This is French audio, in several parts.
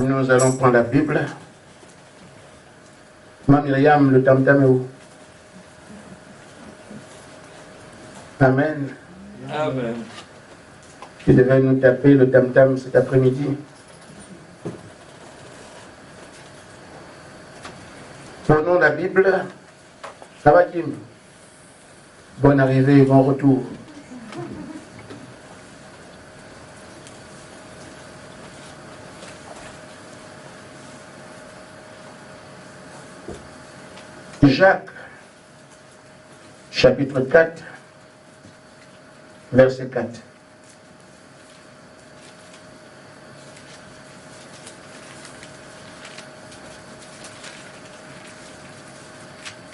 Nous allons prendre la Bible. Ma Myriam, le tam-tam est où? Amen. Amen. Tu devais nous taper le tam-tam cet après-midi. Prenons la Bible. Ça va, Kim? Bonne arrivée, bon retour. Jacques, chapitre 4, verset 4.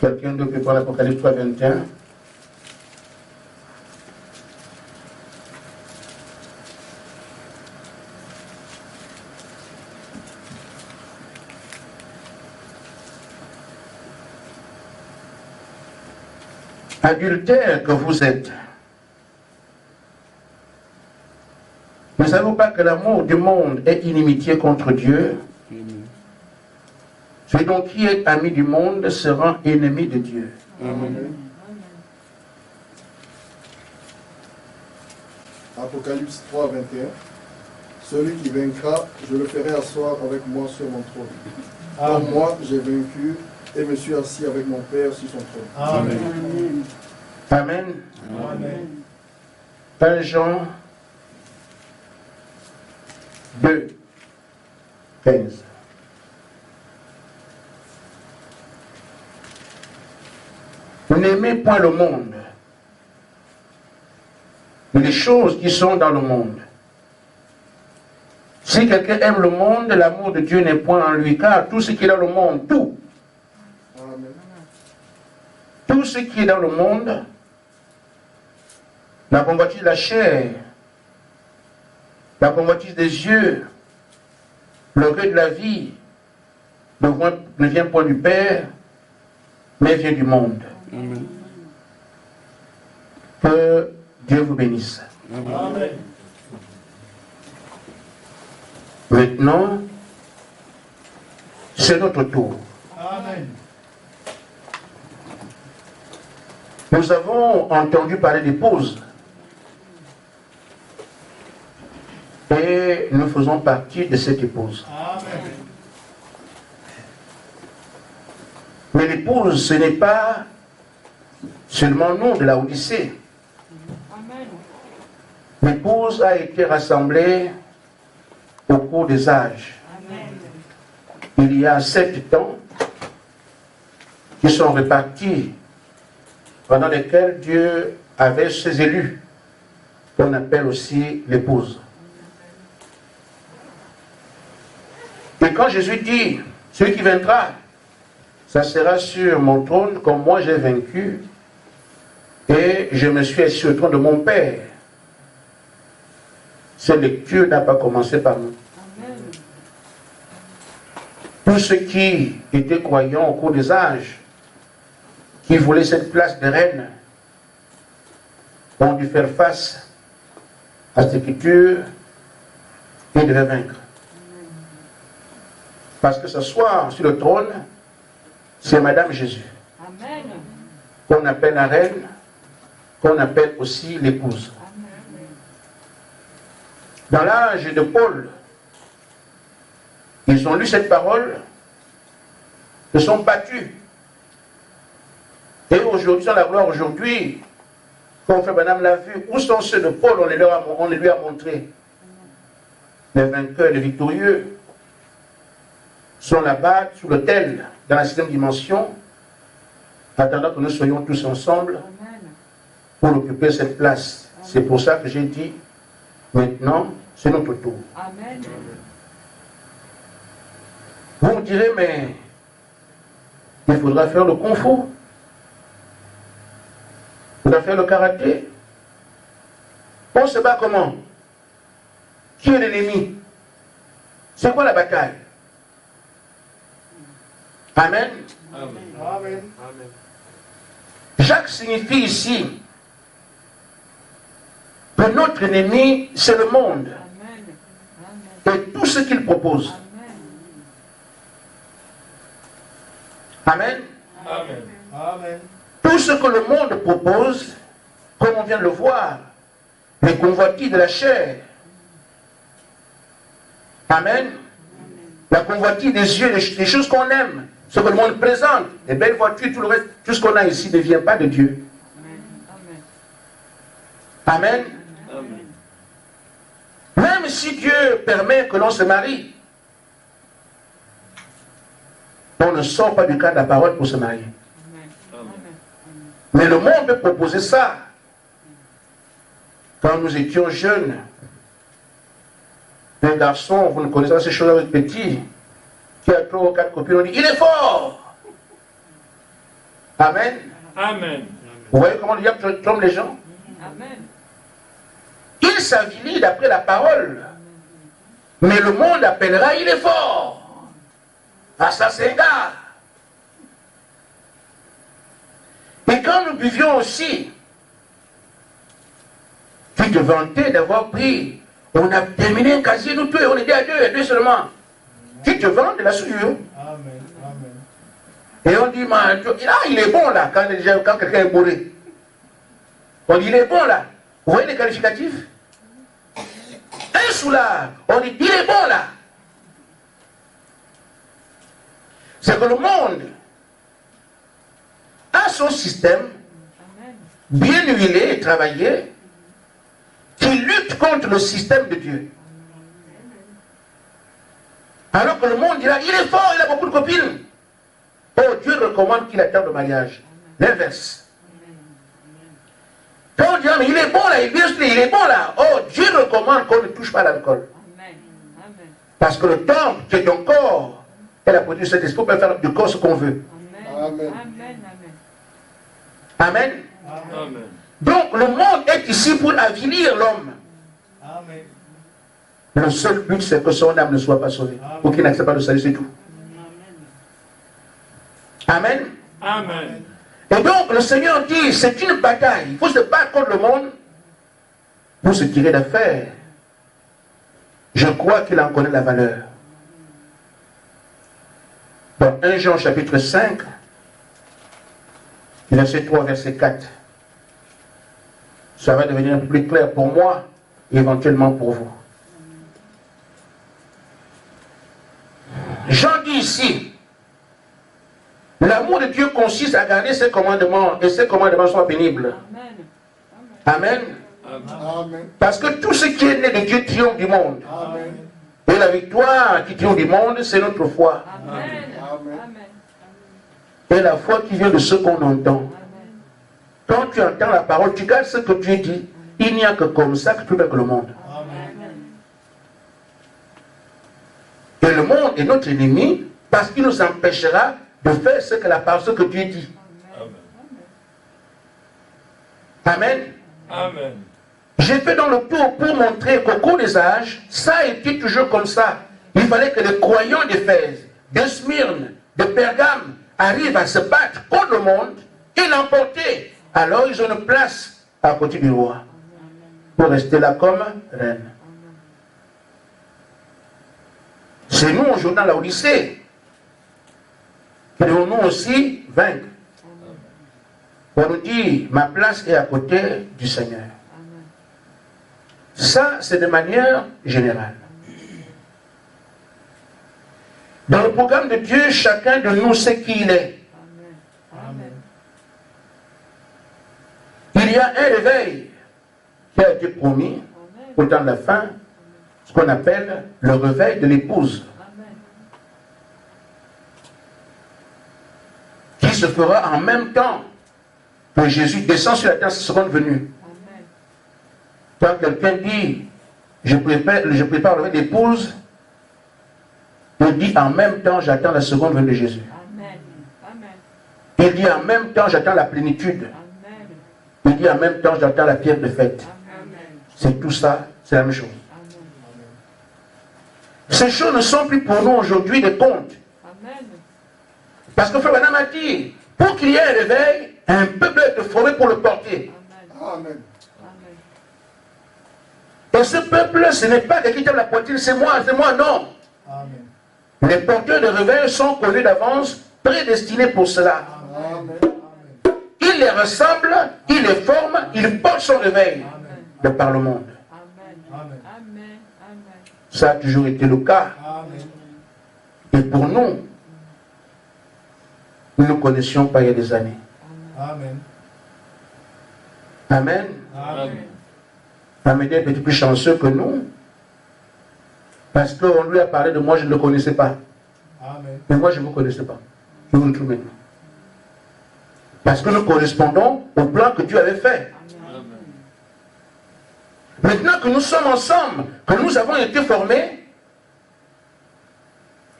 Quelqu'un d'autre peut prendre l'Apocalypse 3, 21. Adultères que vous êtes, ne savez-vous pas que l'amour du monde est inimitié contre Dieu? Celui donc qui est ami du monde se rend ennemi de Dieu. Amen. Apocalypse 3, 21. Celui qui vaincra, je le ferai asseoir avec moi sur mon trône. Comme moi, j'ai vaincu et me suis assis avec mon Père sur son trône. Amen. Amen. Amen. 1 Jean 2, 15. N'aimez point le monde, mais les choses qui sont dans le monde. Si quelqu'un aime le monde, l'amour de Dieu n'est point en lui, car tout ce qui est dans le monde, tout ce qui est dans le monde, la convoitise de la chair, la convoitise des yeux, l'orgueil de la vie, ne vient point du Père, mais vient du monde. Amen. Que Dieu vous bénisse. Amen. Maintenant, c'est notre tour. Amen. Nous avons entendu parler d'épouse. Et nous faisons partie de cette épouse. Amen. Mais l'épouse, ce n'est pas seulement nous de la Odyssée. L'épouse a été rassemblée au cours des âges. Il y a 7 temps qui sont répartis, pendant lesquels Dieu avait ses élus, qu'on appelle aussi l'épouse. Et quand Jésus dit, celui qui vaincra, ça sera sur mon trône comme moi j'ai vaincu, et je me suis assis au trône de mon Père. Cette lecture n'a pas commencé par nous. Amen. Tous ceux qui étaient croyants au cours des âges, qui voulaient cette place de reine, ont dû faire face à cette écriture et devaient vaincre. Parce que s'asseoir sur le trône, c'est Madame Jésus, Amen. qu'on appelle la reine, qu'on appelle aussi l'épouse. Dans l'âge de Paul, ils ont lu cette parole, se sont battus. Et aujourd'hui, dans la gloire aujourd'hui, comme Frère Branham l'a vu, où sont ceux de Paul? On les lui a montré. Les vainqueurs, les victorieux sont là-bas, sous l'autel, dans la 6e dimension, attendant que nous soyons tous ensemble pour occuper cette place. C'est pour ça que j'ai dit, maintenant, c'est notre tour. Amen. Vous me direz, mais il faudra faire le kung-fu. Il faudra faire le karaté. On se bat comment? Qui est l'ennemi? C'est quoi la bataille? Amen. Amen. Amen. Amen. Jacques signifie ici que notre ennemi, c'est le monde Amen. et tout ce qu'il propose. Amen. Amen. Amen. Amen. Tout ce que le monde propose, comme on vient de le voir, les convoitises de la chair. Amen. La convoitise des yeux, les choses qu'on aime, ce que le monde présente, les belles voitures, tout le reste, tout ce qu'on a ici ne vient pas de Dieu. Amen. Amen. Même si Dieu permet que l'on se marie, on ne sort pas du cadre de la parole pour se marier. Mais le monde peut proposer ça. Quand nous étions jeunes, un garçon, vous ne connaissez pas ces choses avec petit, qui a 3 ou 4 copines, on dit, il est fort. Amen. Amen. Vous voyez comment le diable trompe les gens? Amen. Il s'avilit d'après la parole. Mais le monde appellera, il est fort. À ça, c'est un gars. Et quand nous buvions aussi, tu te vantais d'avoir pris, on a terminé un casier, nous deux, on était à deux seulement. Tu te vantes de la souillure. Amen. Amen. Et on dit, il est bon là, quand quelqu'un est bourré. On dit, il est bon là. Vous voyez les qualificatifs? Un soulard, on dit, il est bon là. C'est que le monde a son système bien huilé et travaillé qui lutte contre le système de Dieu. Alors que le monde dira, il est fort, il a beaucoup de copines. Oh, Dieu recommande qu'il attende le mariage. L'inverse. Quand on dit, mais il est bon là, il est bon là. Oh, Dieu recommande qu'on ne touche pas à l'alcool. Parce que le temple qui est ton corps, et la production de cet esprit, on peut faire du corps ce qu'on veut. Amen. Amen. Amen. Donc le monde est ici pour avilir l'homme. Amen. Le seul but, c'est que son âme ne soit pas sauvée. Ou qu'il n'accepte pas le salut, c'est tout. Amen. Amen. Et donc le Seigneur dit, c'est une bataille. Il faut se battre contre le monde pour se tirer d'affaire. Je crois qu'il en connaît la valeur. Dans 1 Jean chapitre 5, verset 3, verset 4. Ça va devenir un peu plus clair pour moi, et éventuellement pour vous. Jean dit ici, l'amour de Dieu consiste à garder ses commandements, et ses commandements soient pénibles. Amen. Amen. Parce que tout ce qui est né de Dieu triomphe du monde. Amen. Et la victoire qui triomphe du monde, c'est notre foi. Amen. Et la foi qui vient de ce qu'on entend. Quand tu entends la parole, tu gardes ce que Dieu dit. Il n'y a que comme ça que tu peux vaincre le monde. Et le monde est notre ennemi parce qu'il nous empêchera de faire ce que la parole, ce que Dieu dit. Amen. Amen. J'ai fait dans le tour pour montrer qu'au cours des âges, ça a été toujours comme ça. Il fallait que les croyants d'Éphèse, de Smyrne, de Pergame arrivent à se battre contre le monde et l'emporter. Alors ils ont une place à côté du roi pour rester là comme reine. C'est nous aujourd'hui dans la Odyssée qui devons nous aussi vaincre. On nous dit, ma place est à côté du Seigneur. Ça, c'est de manière générale. Dans le programme de Dieu, chacun de nous sait qui il est. Il y a un réveil qui a été promis au temps de la fin, ce qu'on appelle le réveil de l'épouse. Qui se fera en même temps que Jésus descend sur la terre, sa seconde venue. Quand quelqu'un dit, je prépare le réveil d'épouse, il dit en même temps, j'attends la seconde venue de Jésus. Il dit en même temps, j'attends la plénitude. Il dit en même temps, j'attends la pierre de fête. C'est tout ça, c'est la même chose. Ces choses ne sont plus pour nous aujourd'hui des contes. Parce que Frère Branham a dit, pour qu'il y ait un réveil, un peuple est formé pour le porter. Amen. Et ce peuple, ce n'est pas quelqu'un qui tape la poitrine, c'est moi, non. Amen. Les porteurs de réveil sont connus d'avance prédestinés pour cela. Amen. Il les rassemble, il les forme, il porte son réveil de par le monde. Amen. Ça a toujours été le cas. Amen. Et pour nous, nous ne connaissions pas il y a des années. Amen. Amen. Amen. Amédée est peut-être plus chanceux que nous. Parce qu'on lui a parlé de moi, je ne le connaissais pas. Amen. Mais moi, je ne vous connaissais pas. Je vous le trouve maintenant. Parce que nous correspondons au plan que Dieu avait fait. Amen. Maintenant que nous sommes ensemble, que nous avons été formés,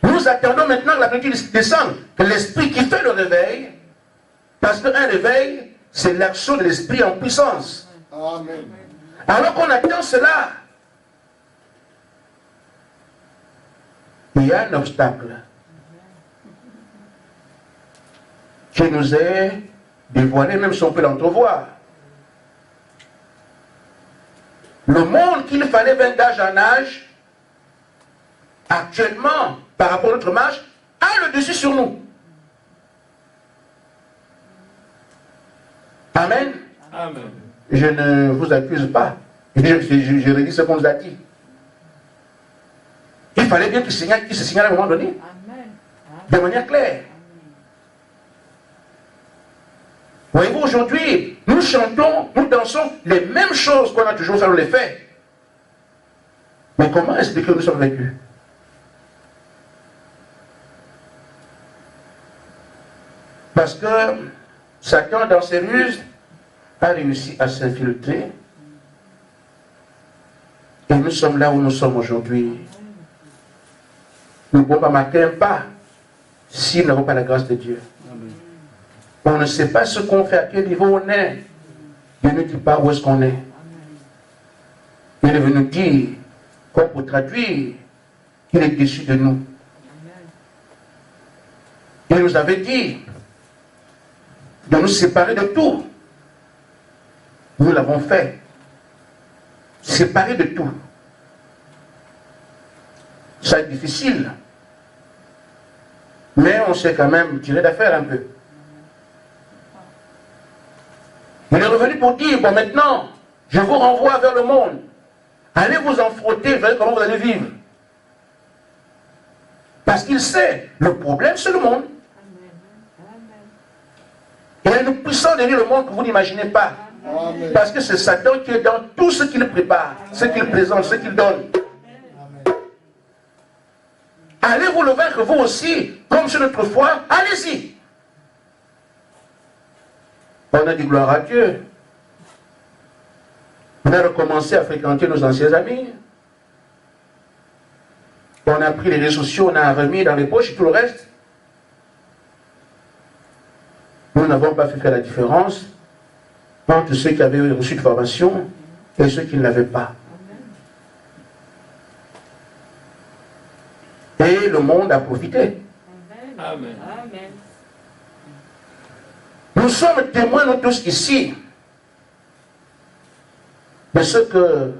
nous attendons maintenant que la plénitude descende, que l'Esprit qui fait le réveil, parce qu'un réveil, c'est l'action de l'Esprit en puissance. Amen. Alors qu'on attend cela, il y a un obstacle qui nous est dévoilé, même si on peut l'entrevoir. Le monde qu'il fallait vaincre d'âge en âge, actuellement, par rapport à notre marche, a le dessus sur nous. Amen. Amen. Je ne vous accuse pas. Je redis ce qu'on nous a dit. Il fallait bien qu'il se signale à un moment donné, de manière claire. Voyez-vous, aujourd'hui, nous chantons, nous dansons les mêmes choses qu'on a toujours fait, on les fait. Mais comment expliquer que nous sommes vaincus? Parce que Satan, dans ses ruses, a réussi à s'infiltrer. Et nous sommes là où nous sommes aujourd'hui. Nous ne pouvons pas marquer un pas si nous n'avons pas la grâce de Dieu. Amen. On ne sait pas ce qu'on fait, à quel niveau on est. Dieu ne dit pas où est-ce qu'on est. Il est venu dire, comme pour traduire, qu'il est déçu de nous. Il nous avait dit de nous séparer de tout. Nous l'avons fait. Séparer de tout. Ça est difficile. Mais on s'est quand même tiré d'affaire un peu. Il est revenu pour dire, bon maintenant, je vous renvoie vers le monde. Allez vous en frotter, verrez comment vous allez vivre. Parce qu'il sait, le problème c'est le monde. Il y a une puissance derrière le monde que vous n'imaginez pas. Amen. Parce que c'est Satan qui est dans tout ce qu'il prépare, ce qu'il présente, ce qu'il donne. Allez vous le vaincre vous aussi, comme sur notre foi, allez-y. On a dit gloire à Dieu. On a recommencé à fréquenter nos anciens amis. On a pris les réseaux sociaux, on a remis dans les poches et tout le reste. Nous n'avons pas fait faire la différence entre ceux qui avaient reçu de formation et ceux qui ne l'avaient pas. Et le monde a profité. Amen. Nous sommes témoins, nous tous ici, de ce que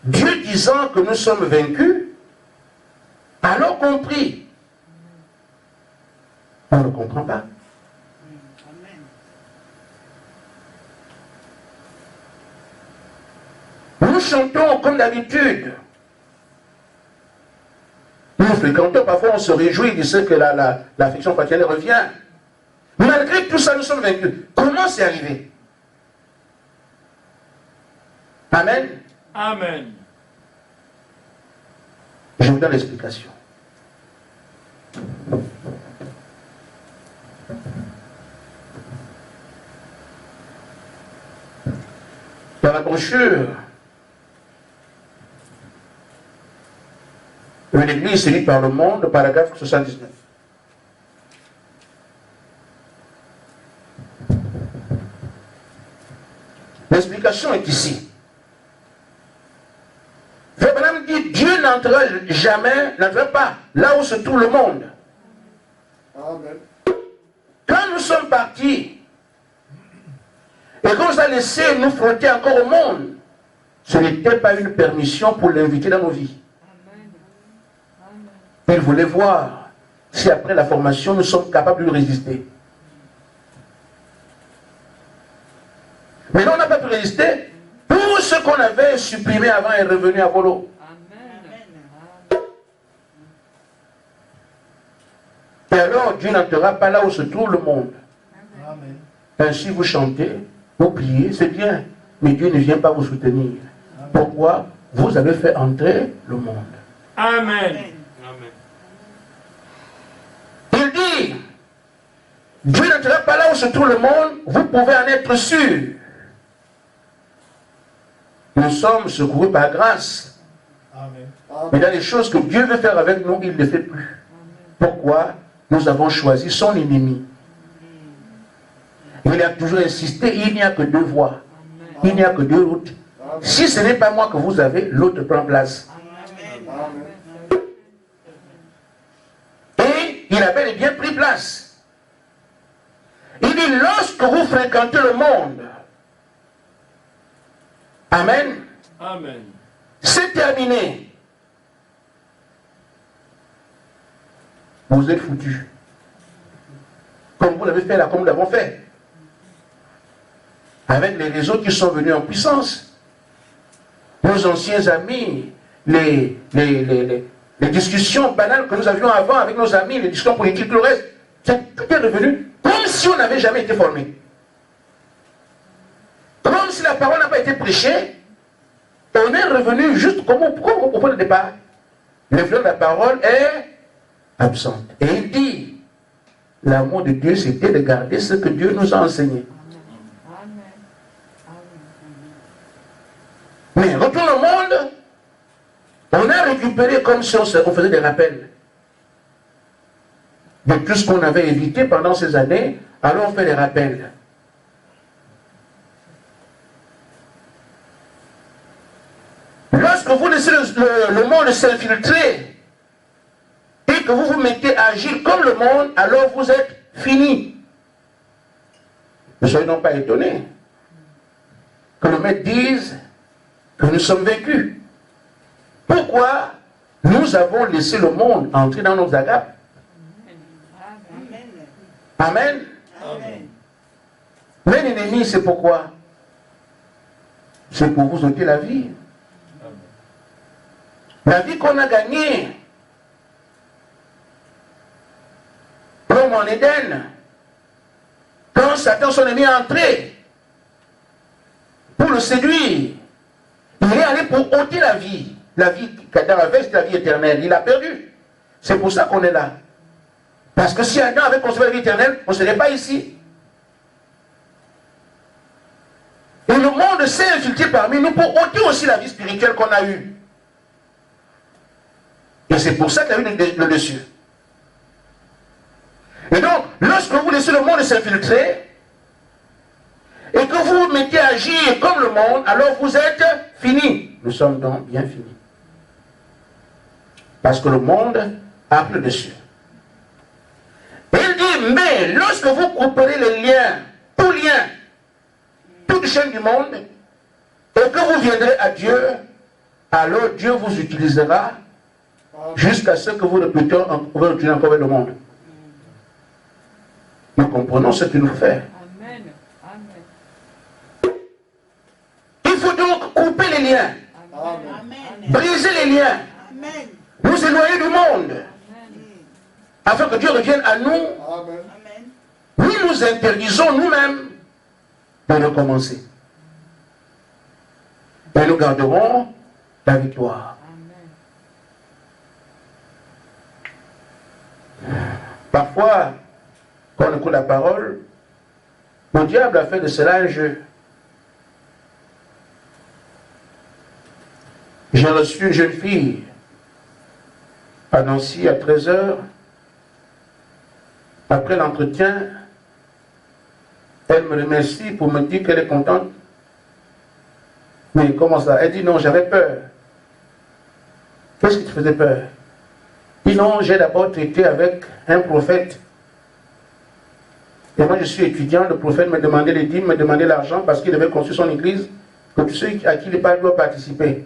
Dieu disant que nous sommes vaincus, alors compris. On ne comprend pas. Nous chantons comme d'habitude. Nous fréquentons, parfois on se réjouit de ce que l'affection fraternelle revient. Malgré tout ça, nous sommes vaincus. Comment c'est arrivé? Amen. Amen. Je vous donne l'explication. Dans la brochure, une église séduite par le monde, paragraphe 79. L'explication est ici. Frère Branham dit, Dieu n'entrera jamais, n'entrera pas là où se trouve le monde. Amen. Quand nous sommes partis, et qu'on nous a laissé nous frotter encore au monde, ce n'était pas une permission pour l'inviter dans nos vies. Il voulait voir si après la formation, nous sommes capables de résister. Mais non, on n'a pas pu résister. Tout ce qu'on avait supprimé avant est revenu à volo. Et alors, Dieu n'entrera pas là où se trouve le monde. Amen. Ainsi, vous chantez, vous priez, c'est bien. Mais Dieu ne vient pas vous soutenir. Pourquoi? Vous avez fait entrer le monde. Amen. Il dit, Dieu n'entrera pas là où se trouve le monde, vous pouvez en être sûr. Nous sommes secourus par grâce. Amen. Mais il y a des choses que Dieu veut faire avec nous, il ne les fait plus. Pourquoi? Nous avons choisi son ennemi. Il a toujours insisté, il n'y a que deux voies. Il n'y a que deux routes. Si ce n'est pas moi que vous avez, l'autre prend place. Et il a bel et bien pris place. Il dit, lorsque vous fréquentez le monde, Amen, Amen. c'est terminé. Vous êtes foutus. Comme vous l'avez fait là, comme nous l'avons fait. Avec les réseaux qui sont venus en puissance. Nos anciens amis, les discussions banales que nous avions avant avec nos amis, les discussions politiques, tout le reste, tout est revenu comme si on n'avait jamais été formé. Comme si la parole n'a pas été prêchée, on est revenu juste comme au point de départ. L'influence de la parole est absente. Et il dit, l'amour de Dieu, c'était de garder ce que Dieu nous a enseigné. Mais retourne au monde, on a récupéré comme si on faisait des rappels de tout ce qu'on avait évité pendant ces années, alors on fait des rappels. Lorsque vous laissez le monde s'infiltrer et que vous vous mettez à agir comme le monde, alors vous êtes fini. Ne soyez donc pas étonnés que le maître dise que nous sommes vaincus. Pourquoi nous avons laissé le monde entrer dans nos agapes? Amen. Amen. Mais l'ennemi, c'est pourquoi? C'est pour vous ôter la vie. La vie qu'on a gagnée. L'homme en Éden. Quand Satan, son ennemi, est entré pour le séduire, il est allé pour ôter la vie. La vie qu'Adam avait, c'était la vie éternelle. Il l'a perdue. C'est pour ça qu'on est là. Parce que si Adam avait conservé la vie éternelle, on ne serait pas ici. Et le monde s'est infiltré parmi nous pour ôter aussi la vie spirituelle qu'on a eue. Et c'est pour ça qu'il y a eu le dessus. Et donc, lorsque vous laissez le monde s'infiltrer, et que vous vous mettez à agir comme le monde, alors vous êtes finis. Nous sommes donc bien finis. Parce que le monde a pris le dessus. Et il dit, mais lorsque vous couperez les liens, toute chaîne du monde, et que vous viendrez à Dieu, alors Dieu vous utilisera jusqu'à ce que vous répétiez encore avec le monde. Nous comprenons ce qu'il nous fait. Amen. Amen. Il faut donc couper les liens, Amen. briser les liens, Amen. nous éloigner du monde, Amen. afin que Dieu revienne à nous. Amen. Amen. Nous nous interdisons nous-mêmes de recommencer. Et nous garderons la victoire. Amen. Parfois, quand on écoute la parole, le diable a fait de cela un jeu. J'ai reçu une jeune fille à Nancy à 13h. Après l'entretien, elle me remercie pour me dire qu'elle est contente. Mais comment ça? Elle dit non, j'avais peur. Qu'est-ce qui te faisait peur? Dit non, j'ai d'abord traité avec un prophète. Et moi je suis étudiant, le prophète me demandait les dîmes, me demandait l'argent parce qu'il devait construire son église, que tous ceux à qui il parle doivent participer.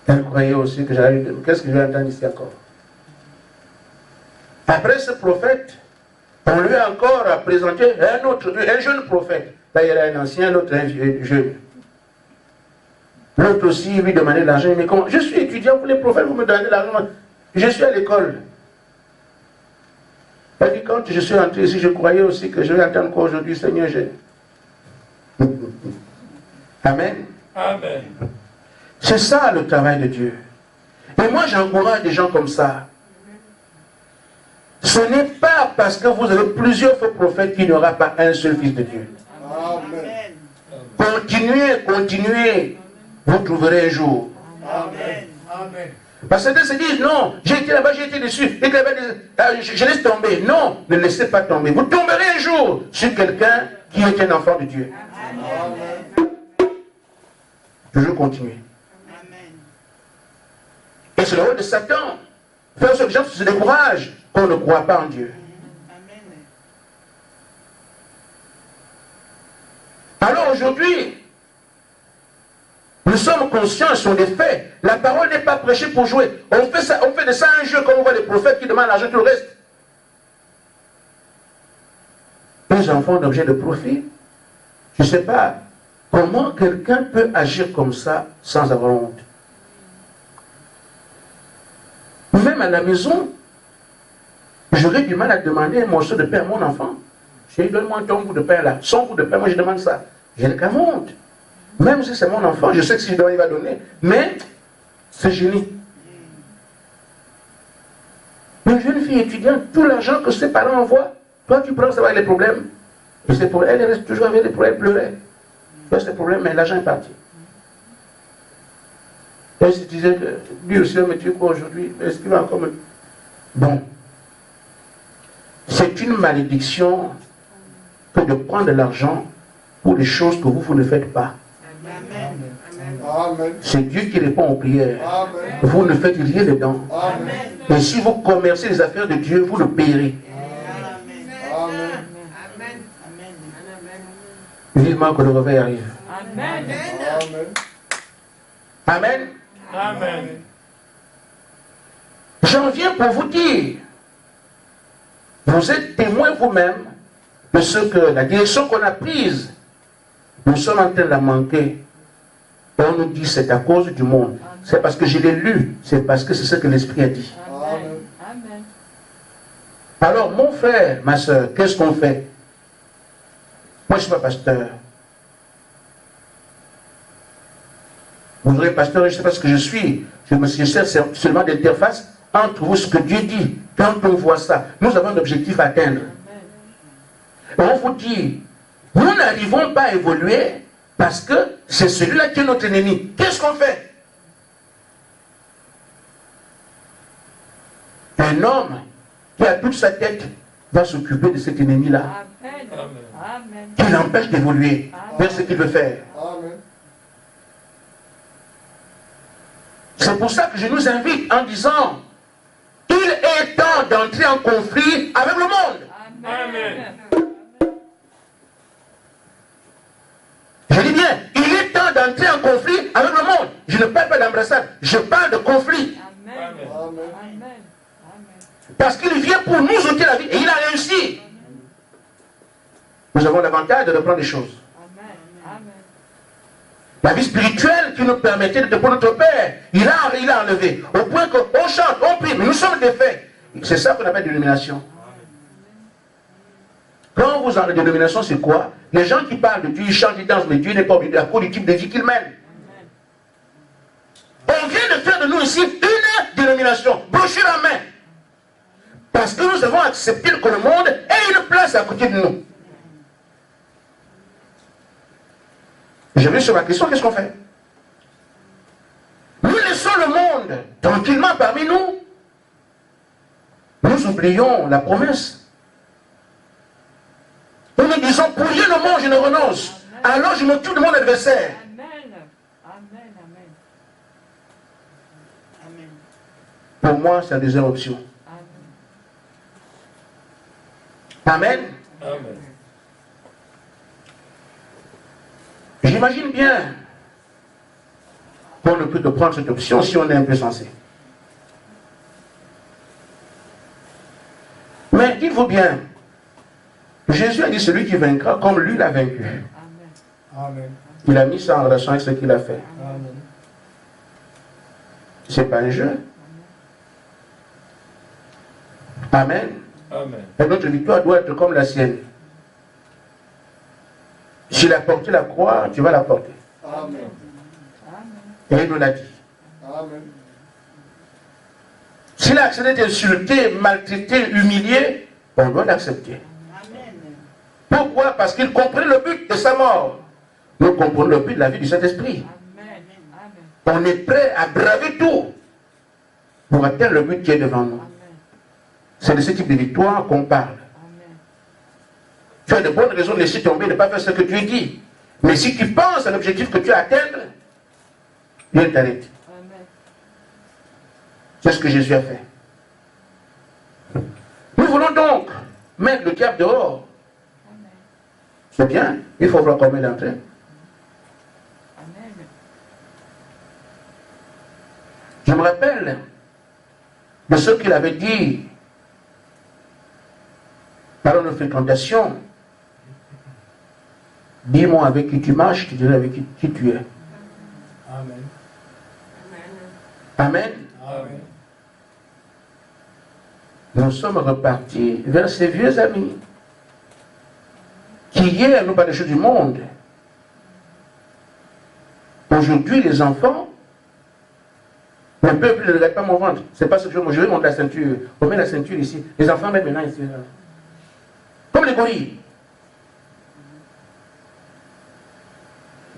Elle croyait aussi que j'allais... Qu'est-ce que je vais entendre ici encore? Après ce prophète, on lui a encore présenté un jeune prophète. Là, il y a un ancien, l'autre un jeune. L'autre aussi lui demandait de l'argent. Mais comment? Je suis étudiant pour les prophètes, vous me donnez de l'argent. Je suis à l'école. Il dit, quand je suis entré ici, je croyais aussi que je vais attendre qu'aujourd'hui, Seigneur, Amen. Amen. C'est ça le travail de Dieu. Et moi, j'encourage des gens comme ça. Ce n'est pas parce que vous avez plusieurs faux prophètes qu'il n'y aura pas un seul fils de Dieu. Amen. Continuez, continuez. Vous trouverez un jour. Amen. Amen. Parce que se disent, non, j'ai été là-bas, j'ai été dessus, je laisse tomber. Non, ne laissez pas tomber. Vous tomberez un jour sur quelqu'un qui est un enfant de Dieu. Amen. Toujours continuer. Et c'est le rôle de Satan. Faire en sorte que les gens se découragent qu'on ne croit pas en Dieu. Alors aujourd'hui, nous sommes conscients, ce sont des faits. La parole n'est pas prêchée pour jouer. On fait de ça un jeu, comme on voit les prophètes qui demandent l'argent, tout le reste. Les enfants d'objet de profit. Je ne sais pas comment quelqu'un peut agir comme ça sans avoir honte. Même à la maison, j'aurais du mal à demander un morceau de pain à mon enfant. J'ai dit, donne-moi ton bout de pain là. Son bout de pain, moi je demande ça. J'ai le cas honte. Même si c'est mon enfant, je sais que si je dois, il va donner. Mais c'est gêné. Une jeune fille étudiante, tout l'argent que ses parents envoient, toi tu prends, ça va avec les problèmes. Et c'est pour elle, elle reste toujours avec les problèmes, pleurer. Tu as ces problèmes, mais l'argent est parti. Elle se disait que lui aussi va me dire quoi aujourd'hui? Est-ce qu'il va encore me... Bon. C'est une malédiction que de prendre de l'argent pour des choses que vous ne faites pas. Amen. C'est Dieu qui répond aux prières. Amen. Vous ne faites rien dedans. Amen. Et si vous commercez les affaires de Dieu, vous le payerez. Amen. Vivement que le réveil arrive. Amen. Amen. Amen. Amen. J'en viens pour vous dire, vous êtes témoins vous-même de ce que la direction qu'on a prise, nous sommes en train de la manquer. Et on nous dit c'est à cause du monde. C'est parce que je l'ai lu, c'est parce que c'est ce que l'Esprit a dit. Amen. Amen. Alors mon frère, ma soeur, qu'est-ce qu'on fait? Moi je ne suis pas pasteur. Vous verrez pasteur, je ne sais pas ce que je suis. Je me sers seulement d'interface entre vous, ce que Dieu dit. Quand on voit ça, nous avons un objectif à atteindre. Et on vous dit, nous n'arrivons pas à évoluer parce que c'est celui-là qui est notre ennemi. Qu'est-ce qu'on fait? Un homme qui a toute sa tête va s'occuper de cet ennemi-là, Amen. Amen. qui l'empêche d'évoluer vers ce qu'il veut faire. Amen. C'est pour ça que je nous invite en disant, il est temps d'entrer en conflit avec le monde. Amen. Je dis bien, il est temps d'entrer en conflit avec le monde. Je ne parle pas d'embrassade, je parle de conflit. Amen. Amen. Amen. Amen. Parce qu'il vient pour nous ôter la vie et il a réussi. Nous avons l'avantage de reprendre les choses. Amen. Amen. La vie spirituelle qui nous permettait de pour notre Père, il a enlevé. Au point qu'on chante, on prie, mais nous sommes défaits. C'est ça qu'on appelle dénomination. Quand vous en dénomination, c'est quoi? Les gens qui parlent de Dieu, ils chantent, ils dansent, mais Dieu n'est pas obligé à cause du type de vie qu'ils mènent. On vient de faire de nous ici une dénomination, brochure en main. Parce que nous avons accepté que le monde ait une place à côté de nous. Je vais sur ma question, qu'est-ce qu'on fait? Nous laissons le monde tranquillement parmi nous. Nous oublions la promesse. Nous nous disons, pour rien au monde, je ne renonce. Alors je m'occupe de mon adversaire. Amen. Amen. Amen. Pour moi, c'est la deuxième option. Amen. Amen. Amen. J'imagine bien qu'on ne peut que prendre cette option si on est un peu sensé. Mais dites-vous bien, Jésus a dit celui qui vaincra comme lui l'a vaincu. Amen. Amen. Il a mis ça en relation avec ce qu'il a fait. Amen. Ce n'est pas un jeu. Amen. Amen. Et notre victoire doit être comme la sienne. S'il a porté la croix, tu vas la porter. Amen. Et il nous l'a dit. Amen. S'il a accepté d'être insulté, maltraité, humilié, on doit l'accepter. Amen. Pourquoi? Parce qu'il comprenait le but de sa mort. Nous comprenons le but de la vie du Saint-Esprit. Amen. Amen. On est prêt à braver tout pour atteindre le but qui est devant nous. Amen. C'est de ce type de victoire qu'on parle. Amen. Tu as de bonnes raisons de laisser tomber, de ne pas faire ce que tu dis. Mais si tu penses à l'objectif que tu as à atteindre, Dieu t'arrête. Amen. C'est ce que Jésus a fait. Nous voulons donc mettre le diable dehors. Amen. C'est bien, il faut voir combien d'entre eux. Amen. Je me rappelle de ce qu'il avait dit par une fréquentation. Dis-moi avec qui tu marches, je te dirai avec qui tu es. Amen. Amen. Amen. Nous sommes repartis vers ces vieux amis qui hier nous parlaient des choses du monde. Aujourd'hui, les enfants ne peuvent plus, ne regardent pas mon ventre. C'est pas ce que je vais monter la ceinture. On met la ceinture ici. Les enfants mettent maintenant ici. Comme les gorilles.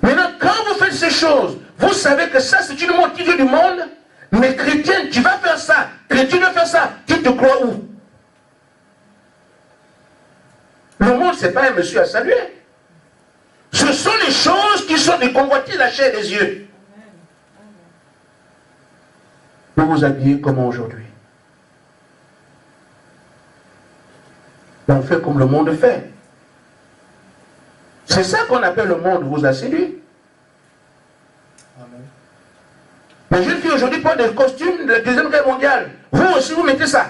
Maintenant, quand vous faites ces choses, vous savez que ça, c'est une motivation du monde. Mais chrétien, tu vas faire ça. Chrétien, tu vas faire ça. Tu te crois où? Le monde, ce n'est pas un monsieur à saluer. Ce sont les choses qui sont des convoitises de la chair et des yeux. Vous vous habillez comment aujourd'hui? On fait comme le monde fait. C'est ça qu'on appelle le monde vous a séduit. Amen. Les jeunes filles aujourd'hui portent des costumes de la Deuxième Guerre mondiale. Vous aussi, vous mettez ça.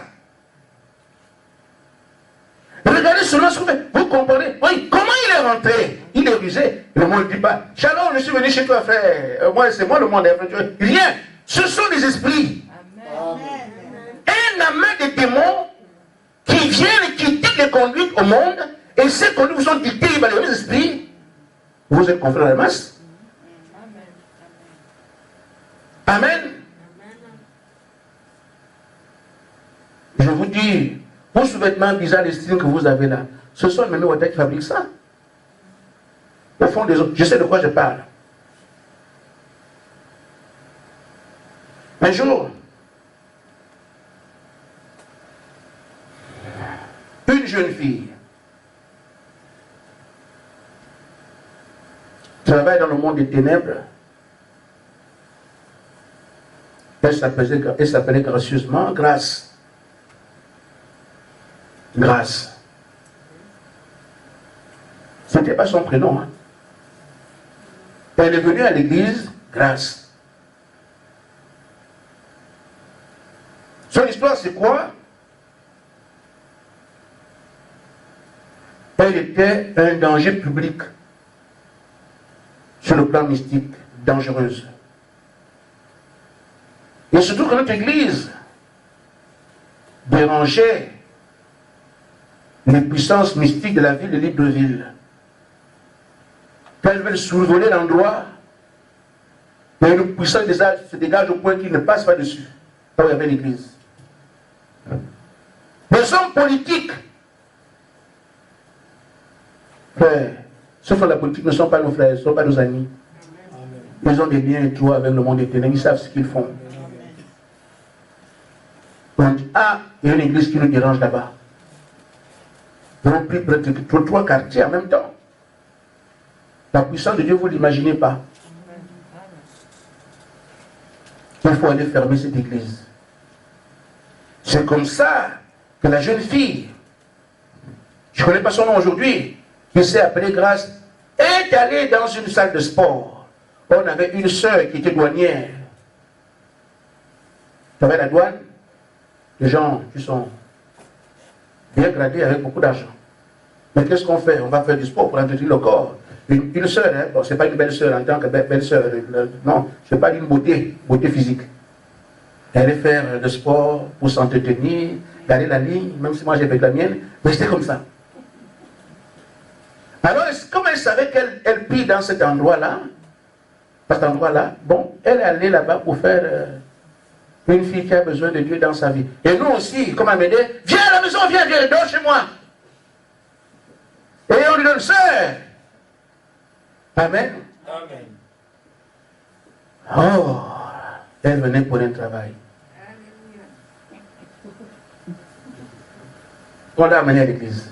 Regardez seulement ce que vous faites. Vous comprenez? Oui, comment il est rentré? Il est rusé. Le monde ne dit pas, Shalom, je suis venu chez toi, frère. Moi, c'est moi le monde. Rien. Ce sont des esprits. Un amas de démons qui viennent et qui dictent les conduites au monde. Et ces conduites vous sont dictées par les mêmes esprits. Vous êtes confrontés à la masse. Amen. Je vous dis, vos sous-vêtements bizarres, les styles que vous avez là, ce sont les mêmes hôtels qui fabriquent ça. Au fond des autres, je sais de quoi je parle. Un jour, une jeune fille travaille dans le monde des ténèbres. Elle s'appelait gracieusement Grâce. Grâce. Ce n'était pas son prénom. Hein. Elle est venue à l'église Grâce. Son histoire, c'est quoi? Elle était un danger public sur le plan mystique, dangereuse. Et surtout que notre église dérangeait les puissances mystiques de la ville de Libreville. Quand elles veulent survoler l'endroit, il y a une puissance qui se dégage au point qu'ils ne passent pas dessus. Là où il y avait l'église. Les hommes politiques, frères, ceux qui font la politique ne sont pas nos frères, ne sont pas nos amis. Ils ont des liens étroits avec le monde des ténèbres, ils savent ce qu'ils font. On dit, ah, il y a une église qui nous dérange là-bas. Ils ont pris près de 3 quartiers en même temps. La puissance de Dieu, vous ne l'imaginez pas. Il faut aller fermer cette église. C'est comme ça que la jeune fille, je ne connais pas son nom aujourd'hui, qui s'est appelée Grâce, est allée dans une salle de sport. On avait une sœur qui était douanière. Tu avais la douane, les gens qui sont bien gradé avec beaucoup d'argent. Mais qu'est-ce qu'on fait? On va faire du sport pour entretenir le corps. Une sœur, hein, bon, c'est pas une belle sœur en tant que belle sœur, non, c'est pas une beauté physique. Elle allait faire le sport pour s'entretenir, garder la ligne, même si moi j'ai avec la mienne, mais c'était comme ça. Alors, comme elle savait qu'elle prie dans cet endroit-là, bon, elle est allée là-bas pour faire une fille qui a besoin de Dieu dans sa vie. Et nous aussi, comme elle me dit, viens à la maison, viens, dors chez moi. Et on lui donne sœur. Amen. Amen. Oh, elle venait pour un travail. On l'a amenée à l'église.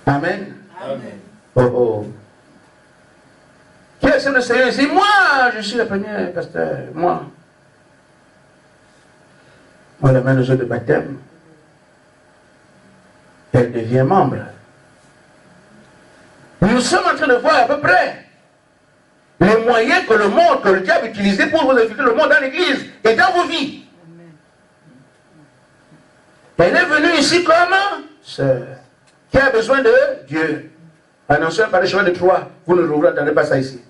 Amen. Amen. Oh, oh. Qui est le Seigneur ici? Moi, je suis le premier pasteur. Moi. On l'amène au jour de baptême. Elle devient membre. Nous sommes en train de voir à peu près les moyens que le diable utilisait pour vous infiltrer le monde dans l'église et dans vos vies. Elle est venue ici comme sœur qui a besoin de Dieu. Annoncé par les chemins de Troie. Vous ne entendez pas ça ici.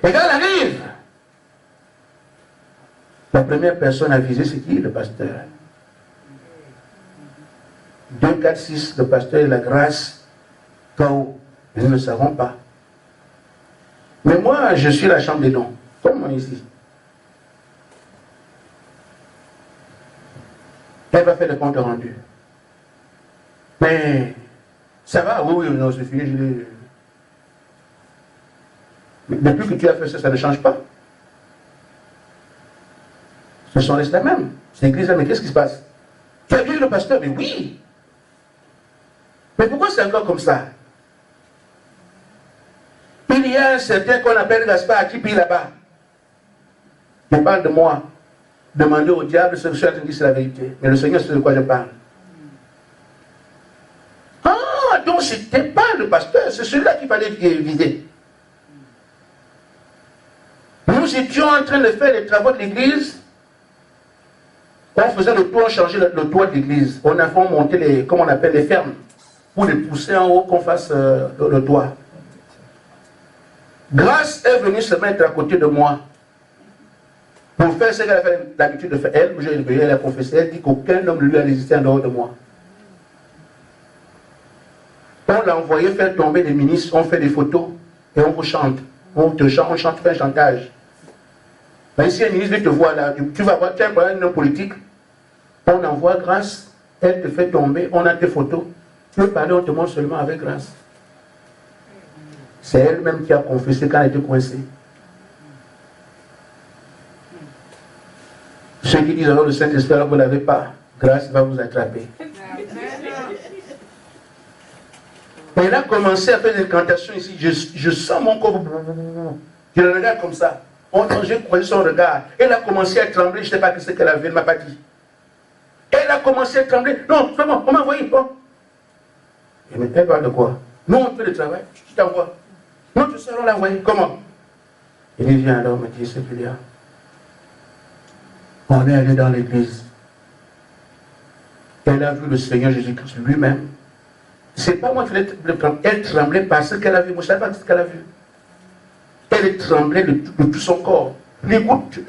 Et quand elle arrive, la première personne à viser, c'est qui? Le pasteur. 2, 4, 6, le pasteur et la grâce, quand nous ne savons pas. Mais moi, je suis la chambre des dons, comme moi ici. Elle va faire le compte rendu. Mais ça va, oui, non, c'est fini. Mais depuis que tu as fait ça, ça ne change pas. Ce sont restés les mêmes. C'est l'église, mais qu'est-ce qui se passe? Tu as vu le pasteur? Mais oui. Mais pourquoi c'est encore comme ça? Il y a un certain qu'on appelle Gaspard qui prie là-bas. Il parle de moi. Demandez au diable ce que je suis en train de dire, c'est la vérité. Mais le Seigneur sait de quoi je parle. Ah, donc c'était pas le pasteur, c'est celui-là qu'il fallait viser. Nous étions en train de faire les travaux de l'église. On faisait le toit, on changeait le toit de l'église. On a fait monter les, comme on appelle les fermes, pour les pousser en haut, qu'on fasse le toit. Grâce est venue se mettre à côté de moi pour faire ce qu'elle avait l'habitude de faire. Elle a confessé, elle dit qu'aucun homme ne lui a résisté en dehors de moi. On l'a envoyé faire tomber des ministres, on fait des photos et on vous chante. On chante, fait un chantage. Mais si un ministre te voit là, tu vas voir, tu as un problème politique, on envoie grâce, elle te fait tomber, on a tes photos. Tu veux parler, on te montre seulement avec grâce. C'est elle-même qui a confessé quand elle était coincée. Ceux qui disent alors le Saint-Esprit, alors vous ne l'avez pas, grâce va vous attraper. Elle a commencé à faire des incantations ici. Je sens mon corps. Je le regarde comme ça. J'ai croisé son regard. Elle a commencé à trembler. Je ne sais pas ce qu'elle avait, elle ne m'a pas dit. Elle a commencé à trembler. Non, vraiment, on m'a envoyé. Bon. Mais elle parle de quoi? Non, on fait le travail. Je t'envoie. Non, tu sais, on l'a envoyé. Comment? Il dit, viens alors, me dit, c'est Julia. On est allé dans l'église. Elle a vu le Seigneur Jésus-Christ lui-même. C'est pas moi qui l'ai tremblé. Elle tremblait parce qu'elle a vu. Moi, je ne savais pas ce qu'elle a vu. Elle tremblait de tout son corps. L'écoute.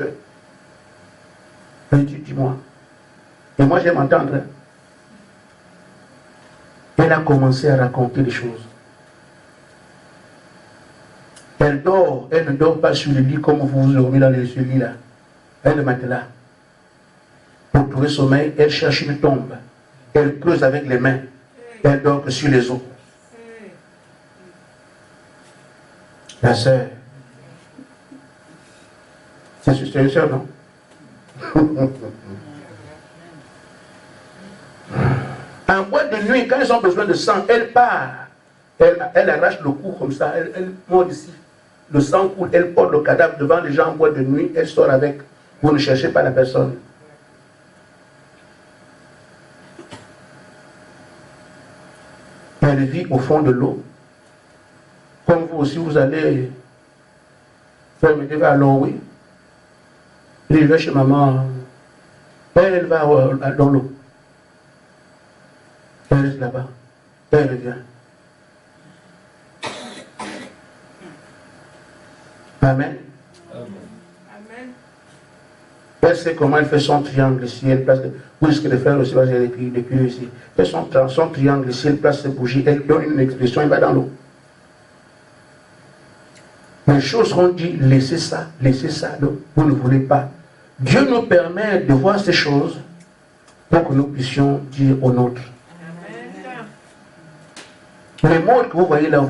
Elle dit, dis-moi. Et moi, j'aime entendre. Elle a commencé à raconter des choses. Elle dort. Elle ne dort pas sur le lit comme vous dormez dans le lit là. Elle le matelas. Pour trouver sommeil, elle cherche une tombe. Elle creuse avec les mains. Elle dort que sur les os. La sœur. C'est une sœur, non? En boîte de nuit, quand ils ont besoin de sang, elle part. Elle arrache le cou comme ça. Elle monte ici. Le sang coule. Elle porte le cadavre devant les gens en boîte de nuit. Elle sort avec. Vous ne cherchez pas la personne. Elle vit au fond de l'eau. Comme vous aussi, vous allez faire me dire, allons, oui. Je vais chez maman. Elle va dans l'eau. Elle reste là-bas. Elle revient. Amen. Amen. Elle sait comment elle fait son triangle ici. Elle place. Vous risquez de faire aussi, j'ai écrit depuis ici. Elle fait son triangle ici, elle place ses bougies, elle donne une expression, elle va dans l'eau. Les choses seront dites, laissez ça, vous ne voulez pas. Dieu nous permet de voir ces choses pour que nous puissions dire au nôtre. Les mots que vous voyez là,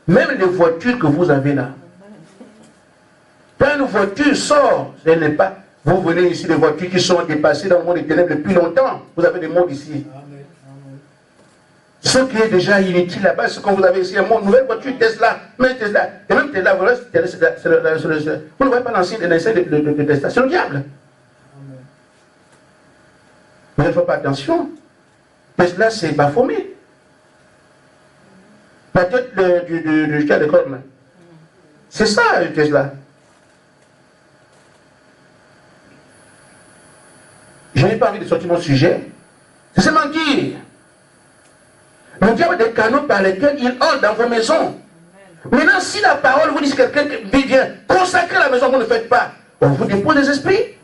même les voitures que vous avez là, quand une voiture sort, elle n'est pas. Vous venez ici des voitures qui sont dépassées dans le monde des ténèbres depuis longtemps. Vous avez des mondes ici. Amen. Ce qui est déjà inutile là-bas, c'est quand vous avez ici une nouvelle voiture Tesla. Mais Tesla, et même Tesla, vous ne voyez pas l'ancien de Tesla, c'est le diable. Amen. Mais il ne faut pas attention. Tesla, c'est Baphomet. La tête du cas de corne. C'est ça, Tesla. Je n'ai pas envie de sortir mon sujet. C'est seulement dire. Le diable a des canaux par lesquels il entre dans vos maisons. Maintenant, si la parole vous dit que quelqu'un vient consacrer la maison, vous ne faites pas, on vous dépose des esprits.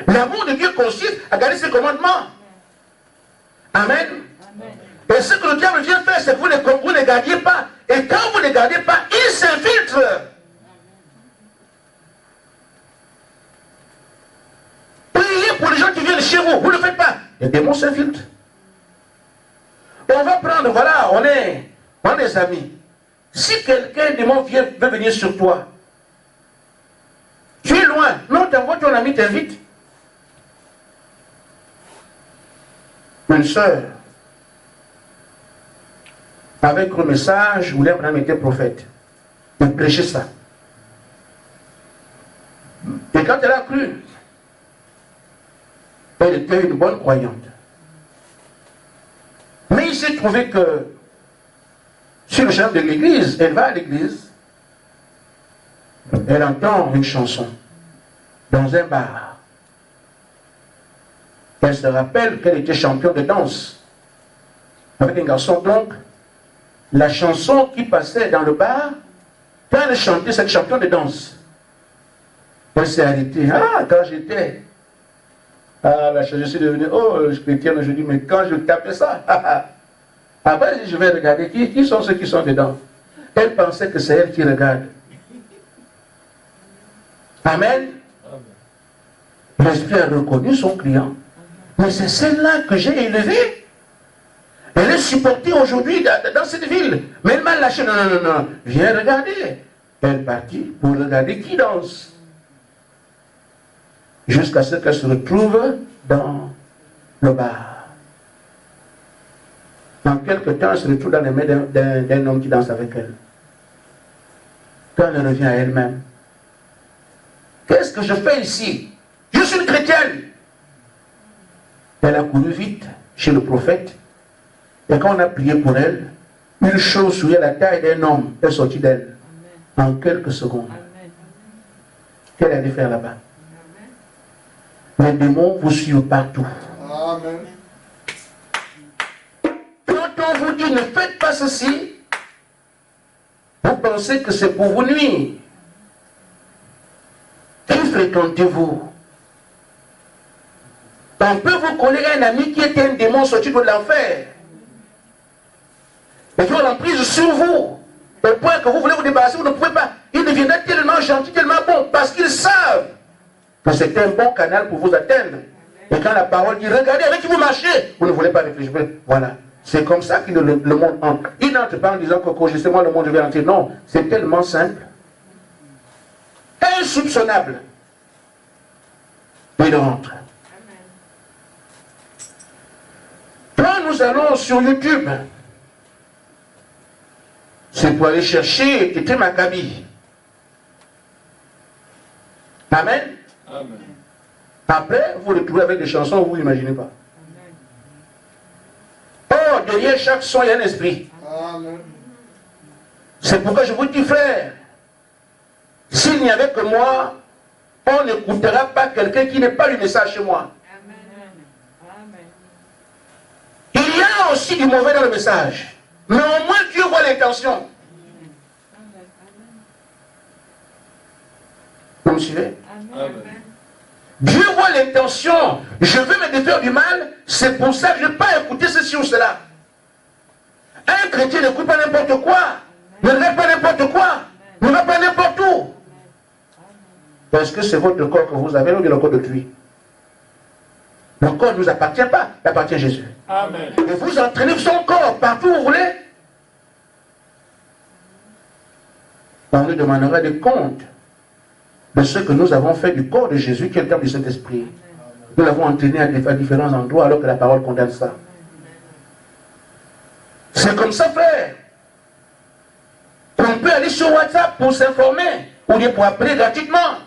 L'amour de Dieu consiste à garder ses commandements. Amen. Et ce que le diable vient faire, c'est que vous ne gardiez pas. Et quand vous ne gardez pas, il s'infiltre. Priez pour les gens qui viennent chez vous. Vous ne le faites pas. Les démons s'infiltrent. On va prendre, voilà, on est des amis. Si quelqu'un démon veut venir sur toi, tu es loin. Non, t'envoies ton ami, t'invite. Une sœur, avec un message, où Abraham était prophète. Il prêchait ça. Et quand elle a cru, elle était une bonne croyante. Mais il s'est trouvé que sur le chemin de l'église, elle va à l'église, elle entend une chanson dans un bar. Elle se rappelle qu'elle était championne de danse avec un garçon. Donc, la chanson qui passait dans le bar, quand elle chantait cette championne de danse, elle s'est arrêtée. Ah, quand j'étais. Ah, je suis devenu, chrétien, je dis, mais quand je tapais ça, après je vais regarder qui sont ceux qui sont dedans. Elle pensait que c'est elle qui regarde. Amen. L'esprit a reconnu son client. Mais c'est celle-là que j'ai élevée. Elle est supportée aujourd'hui dans cette ville. Mais elle m'a lâché. Non. Viens regarder. Elle est partie pour regarder qui danse. Jusqu'à ce qu'elle se retrouve dans le bar. En quelque temps, elle se retrouve dans les mains d'un homme qui danse avec elle. Quand elle revient à elle-même, qu'est-ce que je fais ici? Je suis une chrétienne. Elle a couru vite chez le prophète. Et quand on a prié pour elle, une chauve-souris à la taille d'un homme est sortie d'elle. En quelques secondes. Qu'elle allait faire là-bas? Les démons vous suivent partout. Amen. Quand on vous dit ne faites pas ceci, vous pensez que c'est pour vous nuire. Qui fréquentez-vous? On peut vous coller un ami qui était un démon sorti de l'enfer. Et qui a l'emprise sur vous. Au point que vous voulez vous débarrasser, vous ne pouvez pas. Il deviendra tellement gentil, tellement bon, parce qu'ils savent que c'est un bon canal pour vous atteindre. Et quand la parole dit, regardez avec qui vous marchez, vous ne voulez pas réfléchir. Voilà. C'est comme ça que le monde entre. Il n'entre pas en disant que justement le monde va entrer. Non, c'est tellement simple. Insoupçonnable. Il rentre. Quand nous allons sur YouTube, c'est pour aller chercher Tété Maccabi. Amen. Amen. Après, vous vous retrouvez avec des chansons que vous n'imaginez pas. Oh, derrière chaque son, il y a un esprit. Amen. C'est pourquoi je vous dis, frère, s'il n'y avait que moi, on n'écoutera pas quelqu'un qui n'est pas du message chez moi. Il y a aussi du mauvais dans le message. Mais au moins Dieu voit l'intention. Vous me suivez? Dieu voit l'intention. Je veux me défaire du mal. C'est pour ça que je ne vais pas écouter ceci ou cela. Un chrétien n'écoute pas n'importe quoi. Ne regarde pas n'importe quoi. Ne va pas n'importe où. Parce que c'est votre corps que vous avez, ou bien le corps de Dieu. Le corps ne nous appartient pas, il appartient à Jésus. Amen. Et vous entraînez son corps partout où vous voulez. On nous demandera des comptes de ce que nous avons fait du corps de Jésus, qui est le temple du Saint-Esprit. Nous l'avons entraîné à différents endroits alors que la parole condamne ça. C'est comme ça, frère. On peut aller sur WhatsApp pour s'informer, ou bien pour appeler gratuitement.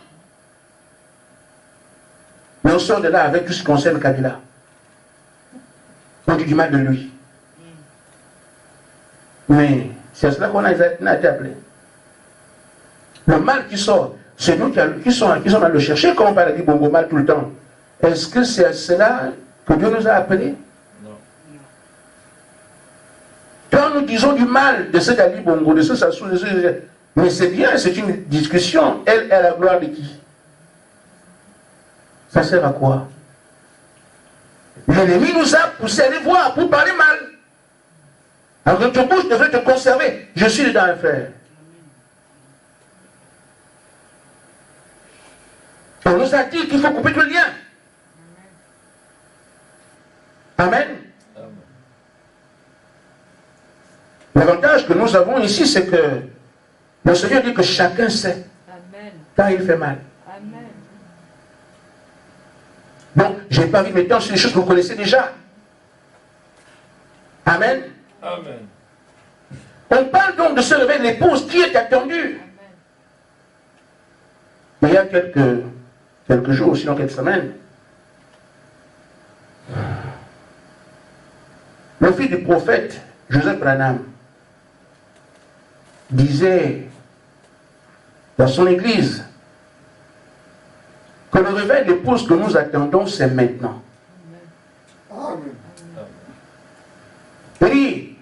Mais on sort de là avec tout ce qui concerne Kabila. On dit du mal de lui. Mais c'est à cela qu'on a été appelé. Le mal qui sort, c'est nous qui sommes allés le chercher, comme on parle de Bongo mal tout le temps. Est-ce que c'est à cela que Dieu nous a appelés? Non. Quand nous disons du mal de cet Ali Bongo, de ce Sassou, de ce... Mais c'est bien, c'est une discussion. Elle est la gloire de qui? Ça sert à quoi? L'ennemi nous a poussé à aller voir pour parler mal. Alors que ton bouche devrait te conserver. Je suis dans un frère. On nous a dit qu'il faut couper tout le lien. Amen. L'avantage que nous avons ici, c'est que le Seigneur dit que chacun sait quand il fait mal. Donc, je n'ai pas envie de mettre sur les choses que vous connaissez déjà. Amen. Amen. On parle donc de ce réveil de l'épouse qui est attendue. Il y a quelques jours, sinon quelques semaines, le fils du prophète, Joseph Branham, disait dans son église que le réveil de l'épouse que nous attendons, c'est maintenant. Amen. Oui,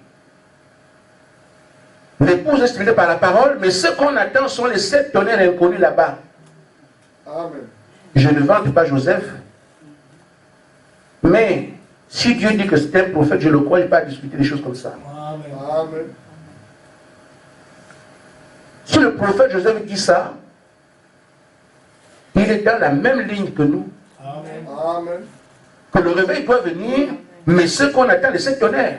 l'épouse est stimulée par la parole, mais ce qu'on attend sont les 7 tonnerres inconnus là-bas. Amen. Je ne vante pas Joseph, mais si Dieu dit que c'est un prophète, je le crois, il ne va pas discuter des choses comme ça. Amen. Amen. Si le prophète Joseph dit ça, il est dans la même ligne que nous. Amen. Amen. Que le réveil doit venir, mais ce qu'on attend, les 7 tonnerres.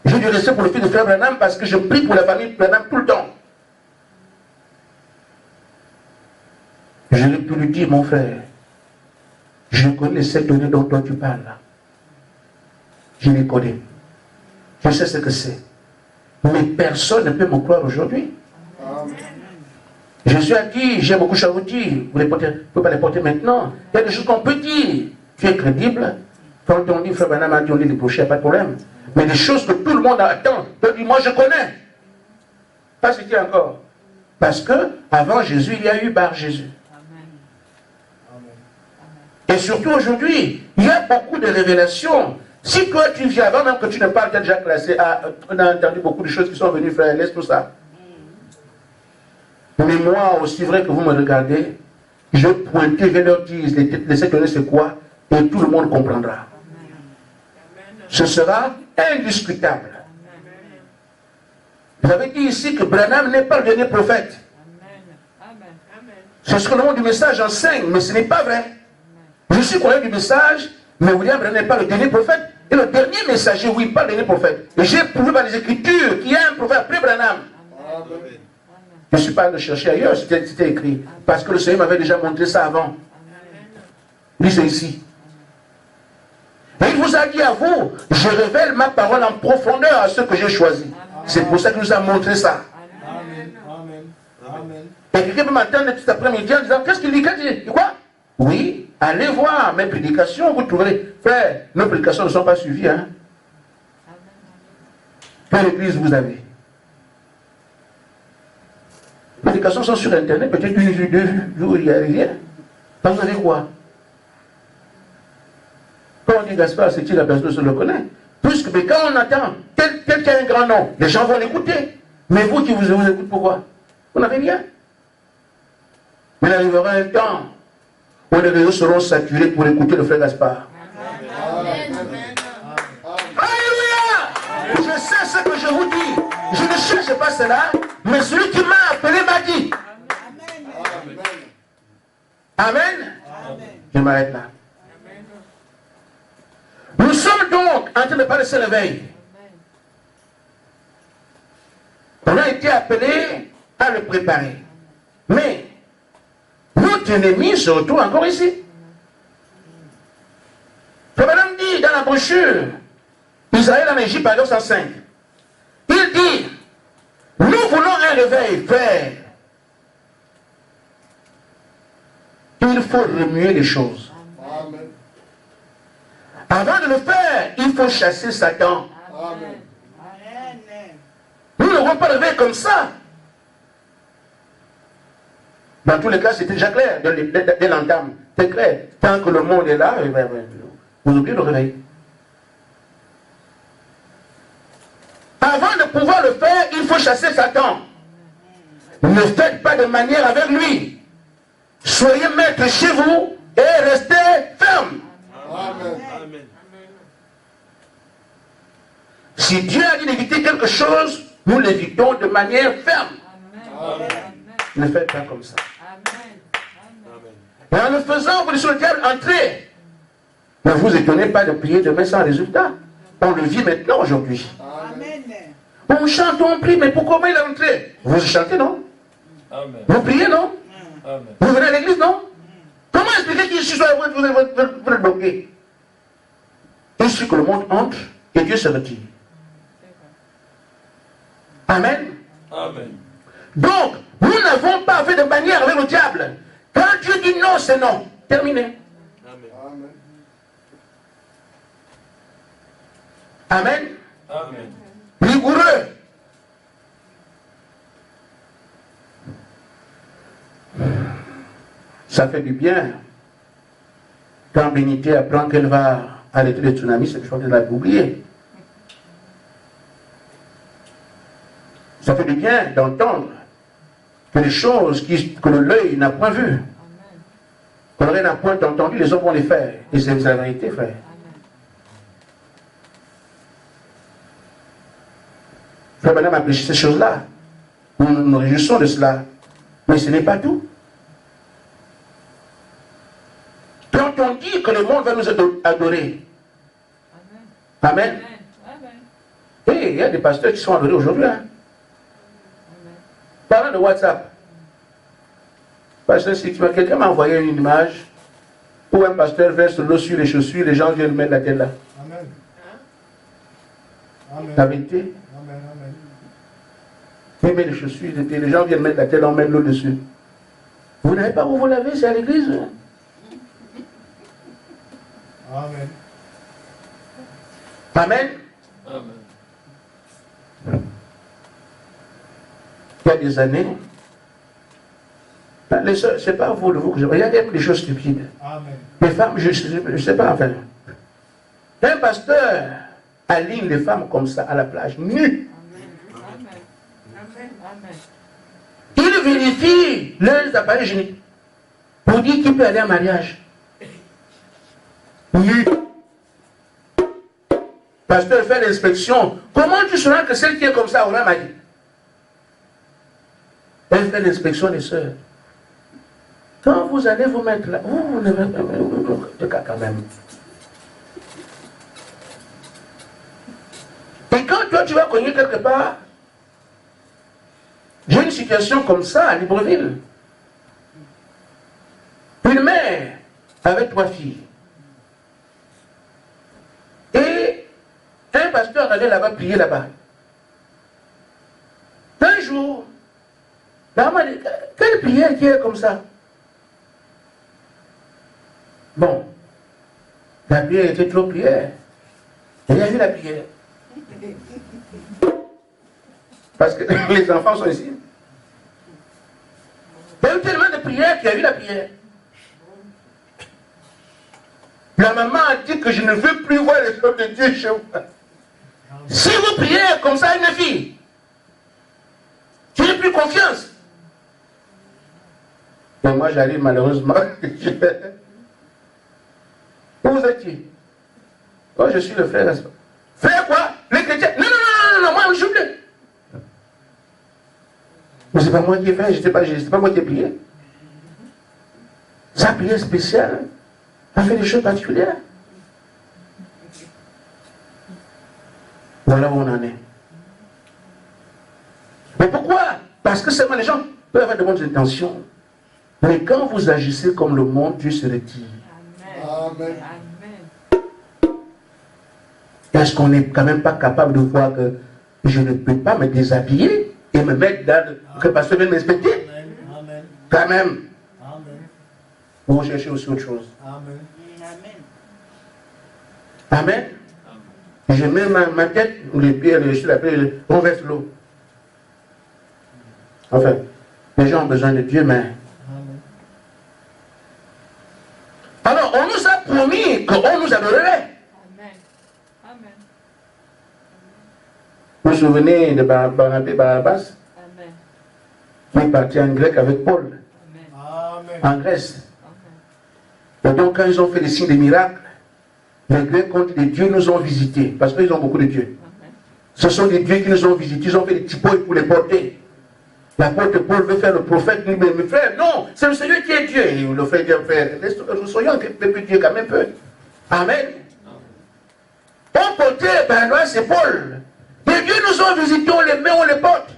J'ai dû rester pour le fils de frère Branham parce que je prie pour la famille Branham tout le temps. Je l'ai pu lui dire, mon frère, je connais les 7 tonnerres dont toi tu parles là. Je les connais. Je sais ce que c'est. Mais personne ne peut me croire aujourd'hui. Amen. Jésus a dit, j'ai beaucoup de choses à vous dire. Vous ne pouvez pas les porter maintenant. Il y a des choses qu'on peut dire. Tu es crédible. Quand on dit, frère Branham a dit, on dit les bouchers, il n'y a pas de problème. Mais des choses que tout le monde attend. Tu dis, moi je connais. Pas ce qu'il y a encore. Parce que avant Jésus, il y a eu Bar Jésus. Et surtout aujourd'hui, il y a beaucoup de révélations. Si toi tu viens avant même que tu ne parles, tu as déjà classé, on a entendu beaucoup de choses qui sont venues, frère, laisse tout ça. Mais moi, aussi vrai que vous me regardez, je vais pointer, je vais leur dire, les 7 tonnerres c'est quoi, et tout le monde comprendra. Ce sera indiscutable. Vous avez dit ici que Branham n'est pas le dernier prophète. C'est ce que le monde du message enseigne, mais ce n'est pas vrai. Je suis collègue du message, mais William Branham n'est pas le dernier prophète. Et le dernier messager, oui, pas le dernier prophète. Et j'ai prouvé par les Écritures qu'il y a un prophète après Branham. Amen. Je ne suis pas allé le chercher ailleurs, c'était écrit. Parce que le Seigneur m'avait déjà montré ça avant. Lui, c'est ici. Et il vous a dit à vous, je révèle ma parole en profondeur à ceux que j'ai choisis. C'est pour ça qu'il nous a montré ça. Amen. Amen. Amen. Et quelqu'un peut m'entendre cet après-midi en disant, qu'est-ce qu'il dit? Qu'est-ce qu'il dit? Quoi? Oui, allez voir mes prédications, vous trouverez. Frère, nos prédications ne sont pas suivies. Hein? Quelle église vous avez? prédications sont sur Internet, peut-être une vue, deux vues, il n'y a rien. Vous savez quoi? Quand on dit Gaspard, c'est qui la personne se le connaît? Puisque, mais quand on attend quelqu'un qui a un grand nom, les gens vont l'écouter. Mais vous qui vous écoutez, pourquoi? Vous n'avez rien. Mais il arrivera un temps où les réseaux seront saturés pour écouter le frère Gaspard. Amen. Alléluia! Je sais ce que je vous dis. Je ne cherche pas cela, mais celui qui m'a appelé m'a dit. Amen. Je m'arrête là. Nous sommes donc en train de parler de ce réveil. On a été appelé à le préparer. Mais notre ennemi se retrouve encore ici. Le madame dit dans la brochure, Israël en Égypte, paragraphe 105, il dit, nous voulons un réveil, frère. Il faut remuer les choses. Amen. Avant de le faire, il faut chasser Satan. Amen. Nous n'aurons pas réveil comme ça. Dans tous les cas, c'était déjà clair dès l'entame. C'est clair. Tant que le monde est là, vous oubliez le réveil. Avant de pouvoir le faire, il faut chasser Satan. Ne faites pas de manière avec lui. Soyez maître chez vous et restez ferme. Amen. Si Dieu a dit d'éviter quelque chose, nous l'évitons de manière ferme. Amen. Ne faites pas comme ça. Et en le faisant, vous laissez le diable entrer. Ne vous étonnez pas de prier demain sans résultat. On le vit maintenant aujourd'hui. Amen. On chante, on prie, mais pourquoi il est entré? Vous chantez, non? Amen. Vous priez, non? Amen. Vous venez à l'église, non? Comment expliquer qu'il soit vous êtes bloqué? Il suffit que le monde entre et Dieu se retire. Amen. Amen. Donc, nous n'avons pas fait de manière avec le diable. Quand Dieu dit non, c'est non. Terminé. Amen. Amen. Amen. Rigoureux. Ça fait du bien. Quand Bénité apprend qu'elle va arrêter les tsunamis, c'est chose qu'elle a oublié. Ça fait du bien d'entendre que les choses que l'œil n'a point vues, que l'oreille n'a point entendu, les hommes vont les faire. Et c'est la vérité, frère. Frère Madame a prêché ces choses-là. Nous nous réjouissons de cela. Mais ce n'est pas tout. Quand on dit que le monde va nous adorer, Amen. Et il y a des pasteurs qui sont adorés aujourd'hui. Hein. Parlant de WhatsApp, pasteur, si quelqu'un m'a envoyé une image où un pasteur verse l'eau sur les chaussures, les gens viennent mettre la tête là. Amen. Amen. La vérité. Amen. Amen. Il met les chaussures, et les gens viennent mettre la tête, on met l'eau dessus. Vous n'avez pas où vous laver, c'est à l'église. Amen. Amen. Amen. Il y a des années, les soeurs, c'est pas vous de vous que je... Il y a des choses stupides. Amen. Les femmes, je ne sais pas, enfin. Un pasteur aligne les femmes comme ça à la plage, nues. Il vérifie leurs appareils géniques pour dire qu'il peut aller en mariage. Nu. Pasteur fait l'inspection. Comment tu sauras que celle qui est comme ça aura mari? Elle fait l'inspection des sœurs. Quand vous allez vous mettre là, vous ne pas quand même. Et quand toi tu vas cogner quelque part, j'ai une situation comme ça à Libreville. Une mère avec 3 filles. Et un pasteur allait là-bas prier là-bas. Un jour, la maman dit, quelle prière qui est comme ça? Bon, la prière était trop prière. Il y a eu la prière. Parce que les enfants sont ici. Il y a eu tellement de prières qu'il y a eu la prière. La maman a dit que je ne veux plus voir les hommes de Dieu chez vous. Si vous priez comme ça à une fille, tu n'as plus confiance. Mais moi j'arrive malheureusement. Où vous êtes-vous? Oh, je suis le frère. Frère quoi? Les chrétiens? Non, non, non, non, moi je suis plus. Mais c'est pas moi qui ai fait, c'est pas moi qui ai prié. Sa prière spéciale a fait des choses particulières. Voilà où on en est. Mais pourquoi? Parce que seulement les gens peuvent avoir de bonnes intentions. Mais quand vous agissez comme le monde, Dieu se retire. Amen. Est-ce qu'on n'est quand même pas capable de voir que je ne peux pas me déshabiller et me mettre dans que le pasteur vienne m'inspecter? Amen. Quand même. Amen. Vous cherchez aussi autre chose. Amen. Amen. Je mets ma tête, les pieds, je suis la paix, je renverse l'eau. Enfin, les gens ont besoin de Dieu, mais... Amen. Alors, on nous a promis qu'on nous adorerait. Amen. Vous vous souvenez de Barnabé Barabbas, Amen. qui est parti en grec avec Paul, Amen. en Grèce. Et donc, quand ils ont fait des signes, des miracles, les Grecs ont dit des dieux nous ont visités, parce qu'ils ont beaucoup de dieux. Ce sont des dieux qui nous ont visités, ils ont fait des typos pour les porter. L'apôtre Paul veut faire le prophète, il dit, mais frère, non, c'est le Seigneur qui est Dieu. Et il le fait dire, frère, soyons un peu Dieu quand même peu. Amen. On portait Barnabas c'est Paul. Les dieux nous ont visités, on les met, on les porte.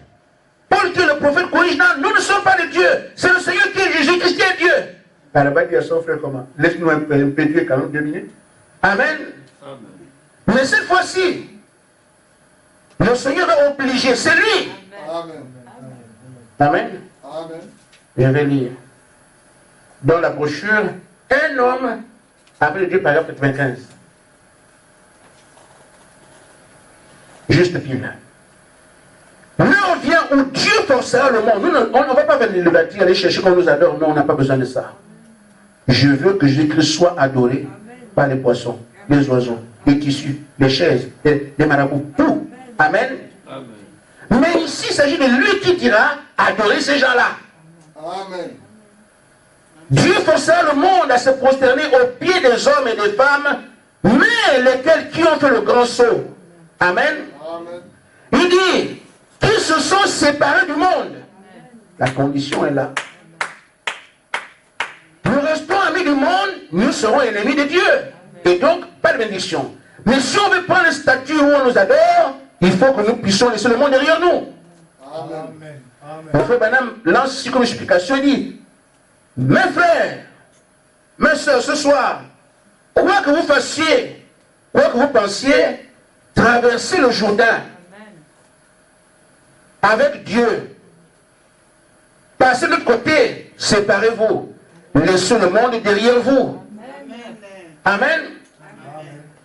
Paul qui est le prophète corrige, non, nous ne sommes pas des dieux, c'est le Seigneur qui est Jésus-Christ qui est Dieu. Barnabas dit à son frère comment? Laisse-nous un peu Dieu quand même 2 minutes. Amen. Amen. Mais cette fois-ci, le Seigneur va obliger, c'est lui. Amen. Amen. Amen. Je vais lire. Dans la brochure, un homme, après Dieu, paragraphe 95. Juste pile. L'heure vient où Dieu forcera le monde. Nous, on ne va pas venir le bâtir, aller chercher qu'on nous adore. Non, on n'a pas besoin de ça. Je veux que Jésus-Christ soit adoré par les poissons, les oiseaux, les tissus, les chaises, les marabouts, tout. Amen. Amen. Mais ici, il s'agit de lui qui dira adorer ces gens-là. Amen. Dieu forcera le monde à se prosterner aux pieds des hommes et des femmes, mais lesquels qui ont fait le grand saut. Amen. Amen. Il dit qu'ils se sont séparés du monde. La condition est là. Nous restons amis du monde, nous serons ennemis de Dieu. Et donc, pas de bénédiction. Mais si on veut prendre le statut où on nous adore, il faut que nous puissions laisser le monde derrière nous. Amen. Le frère Branham lance ici comme explication, il dit, mes frères, mes soeurs, ce soir, quoi que vous fassiez, quoi que vous pensiez, traversez le Jourdain avec Dieu. Passez de l'autre côté, séparez-vous. Laissez le monde derrière vous. Amen.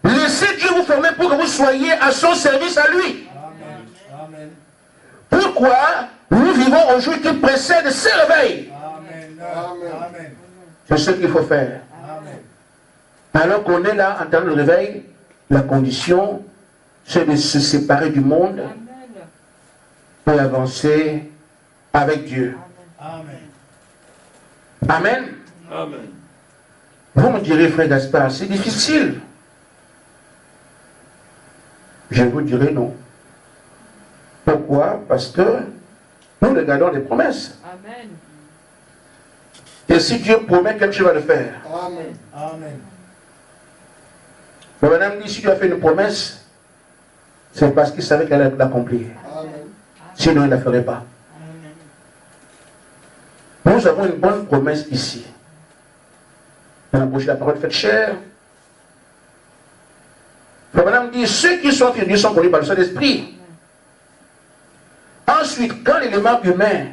Laissez Dieu vous former pour que vous soyez à son service à lui. Amen. Pourquoi nous vivons au jour qui précède ce réveil? Amen. Amen. C'est ce qu'il faut faire. Amen. Alors qu'on est là, en temps de réveil, la condition, c'est de se séparer du monde et avancer avec Dieu. Amen. Amen. Amen. Vous me direz, frère Gaspard, c'est difficile. Je vous dirai non. Pourquoi? Parce que nous regardons les promesses. Amen. Et si Dieu promet quelque chose, va le faire. Amen. Amen. Mais madame dit, si Dieu a fait une promesse, c'est parce qu'il savait qu'elle allait l'accomplir. Amen. Sinon, il ne la ferait pas. Nous avons une bonne promesse ici. Dans la bouche de la parole faite chair. Le madame dit, ceux qui sont Dieu sont conduits par le Saint-Esprit. Ensuite, quand l'élément humain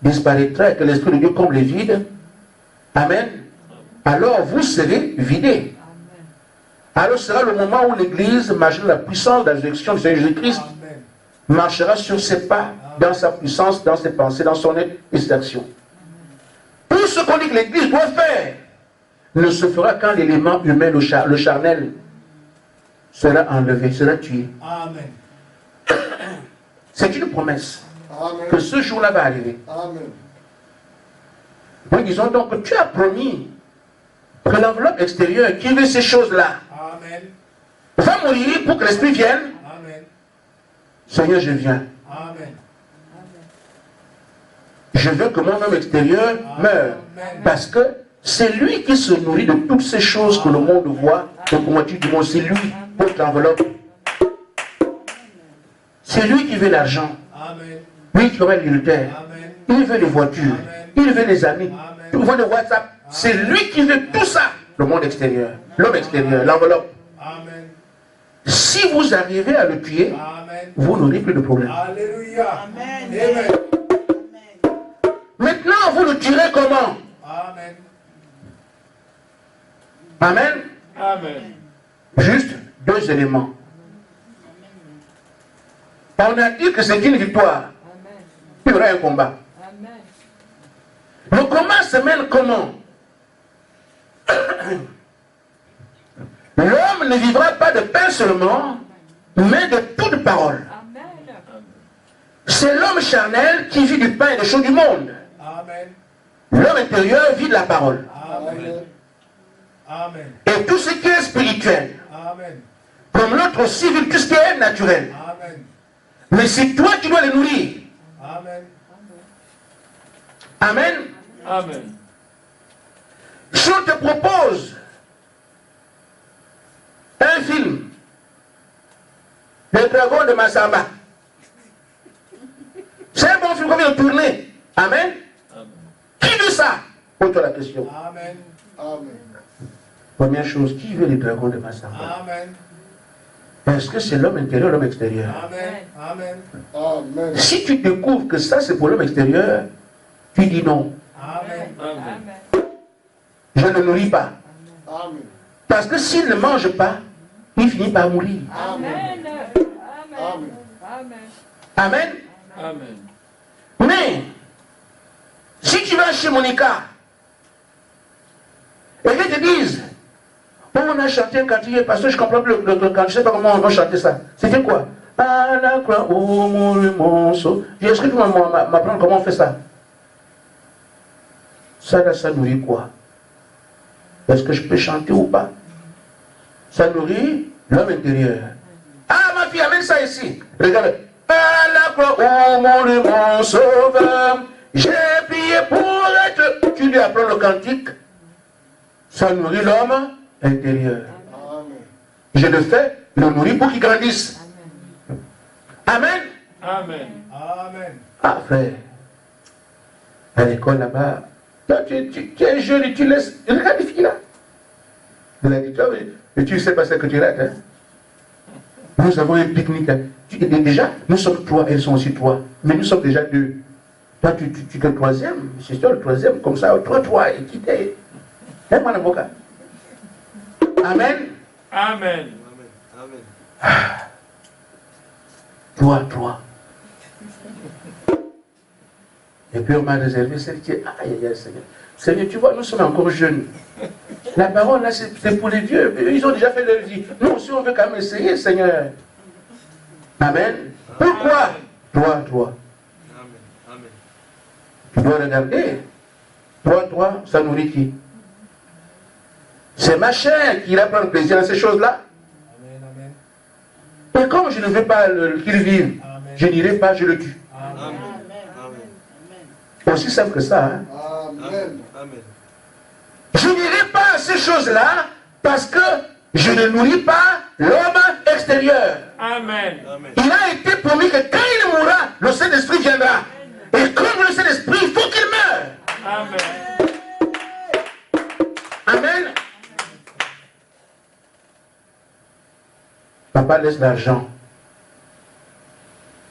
disparaîtra et que l'Esprit de Dieu comble les vides, Amen, alors vous serez vidés. Alors sera le moment où l'Église, marchera la puissance de la résurrection du Seigneur Jésus-Christ, marchera sur ses pas, dans sa puissance, dans ses pensées, dans son être et ses actions. ce qu'on dit que l'Église doit faire ne se fera quand l'élément humain, le charnel, sera enlevé, sera tué. Amen. C'est une promesse Amen. que ce jour-là va arriver. Amen. Nous disons donc que tu as promis que l'enveloppe extérieure qui veut ces choses-là Amen. va mourir pour que l'Esprit vienne. Amen. Seigneur, je viens. Amen. Je veux que mon homme extérieur meure. Parce que c'est lui qui se nourrit de toutes ces choses que le monde voit. Donc moi tu dis, c'est lui, votre enveloppe. C'est lui qui veut l'argent. Amen. Lui qui aurait l'unitaire. Amen. Il veut les voitures. Il veut les amis. Tu vois le WhatsApp. C'est lui qui veut tout ça. Le monde extérieur. L'homme extérieur. L'enveloppe. Amen. Si vous arrivez à le tuer, Amen. vous n'aurez plus de problème. Alléluia. Amen. Amen. Maintenant, vous le tuerez comment? Amen. Amen. Amen. Juste deux éléments. On a dit que c'est une victoire. Il y aura un combat. Le combat se mène comment? L'homme ne vivra pas de pain seulement, mais de toute parole. C'est l'homme charnel qui vit du pain et des choses du monde. Amen. L'homme intérieur vit de la parole. Amen. Amen. Et tout ce qui est spirituel, Amen. comme l'autre aussi vit tout ce qui est naturel. Amen. Mais c'est toi qui dois les nourrir. Amen. Amen. Amen. Si on te propose un film, Le Dragon de Massamba, c'est un bon film qu'on vient de tourner. Amen. Qui veut ça? Pose-toi la question. Amen. Amen. Première chose, qui veut les dragons de Massamba? Amen. Est-ce que c'est l'homme intérieur ou l'homme extérieur? Amen. Amen. Amen. Si tu découvres que ça c'est pour l'homme extérieur, tu dis non. Amen. Je ne nourris pas. Amen. Parce que s'il ne mange pas, il finit par mourir. Amen. Amen. Amen. Amen. Mais, si tu vas chez Monica, et qu'ils te disent, oh, on a chanté un cantique, parce que je comprends plus le cantique, je ne sais pas comment on va chanter ça. C'était quoi? Ah, la croix, oh, mon so. Est-ce que tu vas m'apprendre comment on fait ça? Ça, là, ça nourrit quoi? Est-ce que je peux chanter ou pas? Ça nourrit l'homme intérieur. Ah, ma fille, amène ça ici. Regarde. À la croix, oh mon sauveur, j'ai prié pour être. Tu lui apprends le cantique. Ça nourrit l'homme intérieur. Amen. Je le fais, le nourris pour qu'il grandisse. Amen. Amen. Amen. Ah, frère. À l'école là-bas, toi, tu es jeune et tu laisses. Regarde les filles là. Elle a dit, toi, mais tu sais pas ce que tu rates. Hein? Nous avons un pique-nique. Hein? Déjà, nous sommes trois, elles sont aussi trois. Mais nous sommes déjà deux. Toi, tu es le troisième. C'est toi le troisième. Comme ça, trois. Et qui t'es. Hein, mon avocat. Amen. Amen. Amen. Trois. Et puis on m'a réservé celle qui est. Aïe, Seigneur. Seigneur, tu vois, nous sommes encore jeunes. La parole, là, c'est pour les vieux. Ils ont déjà fait leur vie. Nous aussi, on veut quand même essayer, Seigneur. Amen. Pourquoi? Trois. Amen. Tu dois regarder. Trois, ça nourrit qui? C'est ma chair qui va prendre plaisir à ces choses-là. Amen. Et comme je ne veux pas qu'il vive, je n'irai pas, je le tue. Amen. Aussi simple que ça. Hein? Amen. Amen. Je n'irai pas à ces choses-là parce que je ne nourris pas l'homme extérieur. Amen. Il a été promis que quand il mourra, le Saint-Esprit viendra. Et comme le Saint-Esprit, il faut qu'il meure. Amen. Amen. Papa laisse l'argent.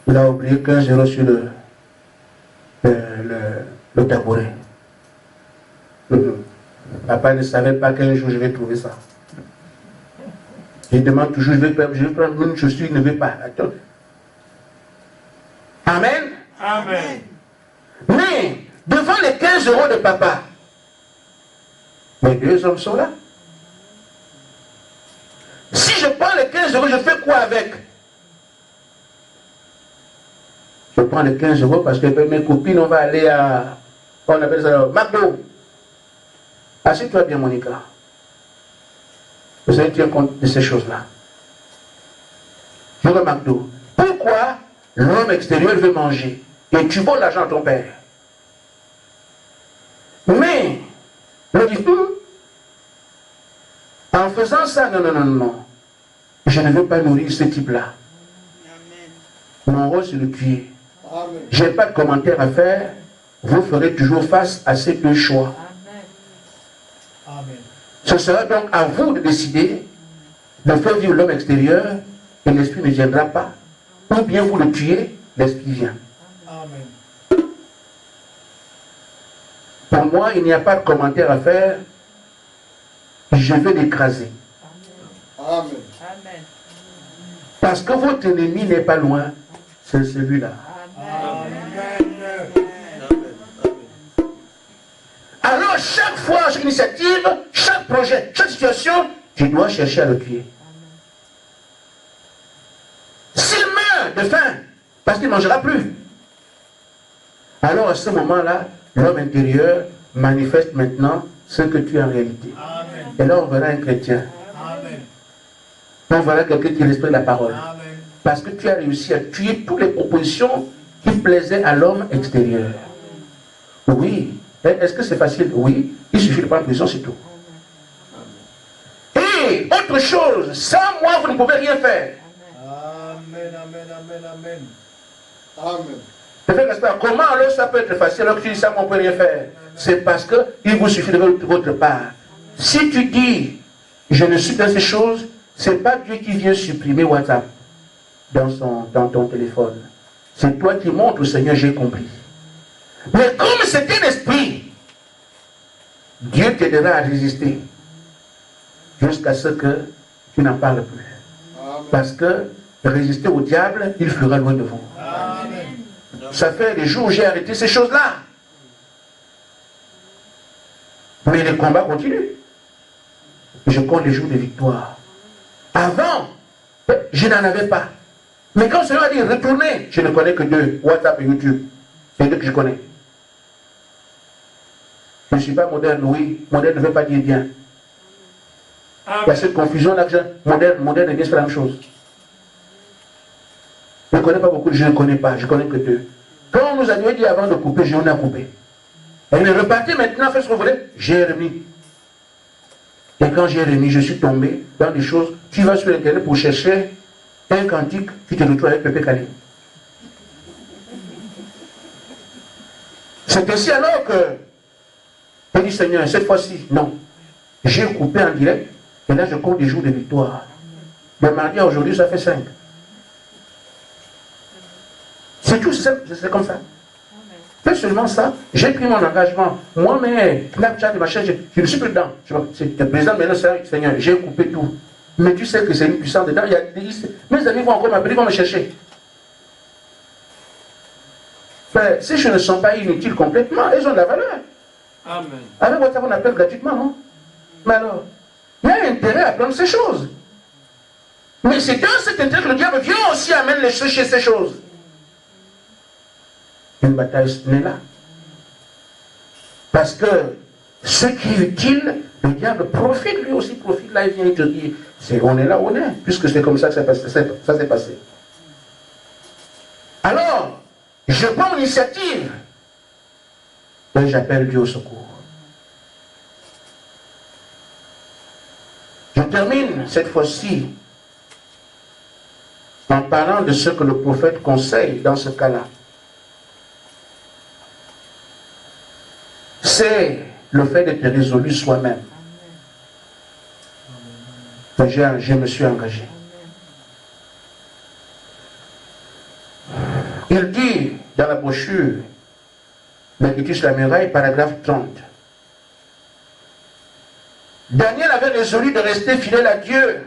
Il a oublié 15 € sur le tabouret. Papa ne savait pas qu'un jour je vais trouver ça. Il demande toujours, je vais prendre une chaussure, il ne veut pas. Attends. Amen. Amen. Mais, devant les 15 € de papa, mes 2 hommes sont là. Si je prends les 15 euros, je fais quoi avec? Je prends les 15 euros parce que mes copines, on va aller à, on appelle ça, McDo. Assieds-toi bien, Monica. Vous allez tenir compte de ces choses-là. Je vais au McDo. Pourquoi l'homme extérieur veut manger et tu voles l'argent à ton père? Mais, le dit, en faisant ça, non. Je ne veux pas nourrir ce type-là. Mon rôle, c'est de tuer. Je n'ai pas de commentaire à faire. Vous ferez toujours face à ces 2 choix. Amen. Ce sera donc à vous de décider de faire vivre l'homme extérieur et l'esprit ne viendra pas. Ou bien vous le tuez, l'esprit vient. Amen. Pour moi, il n'y a pas de commentaire à faire. Je vais l'écraser. Amen. Amen. Parce que votre ennemi n'est pas loin. C'est celui-là. Alors, chaque fois, chaque initiative, chaque projet, chaque situation, tu dois chercher à le tuer. S'il meurt de faim, parce qu'il ne mangera plus, alors à ce moment-là, l'homme intérieur manifeste maintenant ce que tu es en réalité. Amen. Et là, on verra un chrétien. Amen. On verra quelqu'un qui respecte la parole. Amen. Parce que tu as réussi à tuer toutes les propositions qui plaisaient à l'homme extérieur. Oui. Est-ce que c'est facile? Oui. Il suffit de prendre position, c'est tout. Et autre chose, sans moi, vous ne pouvez rien faire. Amen. Amen. Amen. Comment alors ça peut être facile alors que tu dis ça, on ne peut rien faire? C'est parce qu'il vous suffit de votre part. Si tu dis, je ne suis dans ces choses, ce n'est pas Dieu qui vient supprimer WhatsApp dans ton téléphone. C'est toi qui montres au Seigneur, j'ai compris. Mais comme c'est un esprit, Dieu t'aidera à résister jusqu'à ce que tu n'en parles plus. Amen. Parce que résister au diable, il fera loin de vous. Amen. Ça fait des jours où j'ai arrêté ces choses-là. Mais les combats continuent. Je compte les jours de victoire. Avant, je n'en avais pas. Mais quand le Seigneur a dit retournez, je ne connais que 2, WhatsApp et YouTube. C'est 2 que je connais. Je ne suis pas moderne, oui. Moderne ne veut pas dire bien. Il y a cette confusion-là que moderne et bien, c'est la même chose. Je ne connais pas beaucoup, je ne connais pas, je connais que 2. Quand on nous a dit avant de couper, on a coupé. Et mais repartez maintenant, faites ce que vous voulez, j'ai remis. Et quand j'ai remis, je suis tombé dans des choses. Tu vas sur Internet pour chercher un cantique, tu te retrouves avec Pépé Kali. C'est ainsi alors que je dis Seigneur, cette fois-ci, non. J'ai coupé en direct, et là je compte des jours de victoire. De mardi à aujourd'hui, ça fait 5. C'est tout, c'est comme ça. Fais seulement ça, j'ai pris mon engagement. Moi, mais Snapchat et machin, je ne suis plus dedans. C'est le président maintenant, Seigneur, j'ai coupé tout. Mais tu sais que c'est une puissance dedans. Il y a mes amis vont encore m'appeler, ils vont me chercher. Mais si je ne sens pas inutile complètement, ils ont de la valeur. Amen. Avec WhatsApp, on appelle gratuitement, non? Mais alors, il y a intérêt à prendre ces choses. Mais c'est dans cet intérêt que le diable vient aussi amener les choses chez ces choses. Une bataille n'est là. Parce que ce qui est utile, le diable profite, lui aussi profite. Là, il vient te dire, on est là où on est, puisque c'est comme ça que ça s'est passé. Alors, je prends mon initiative et j'appelle Dieu au secours. Je termine cette fois-ci en parlant de ce que le prophète conseille dans ce cas-là. C'est le fait d'être résolu soi-même. Je me suis engagé. Il dit dans la brochure L'Écriture sur la muraille, paragraphe 30. Daniel avait résolu de rester fidèle à Dieu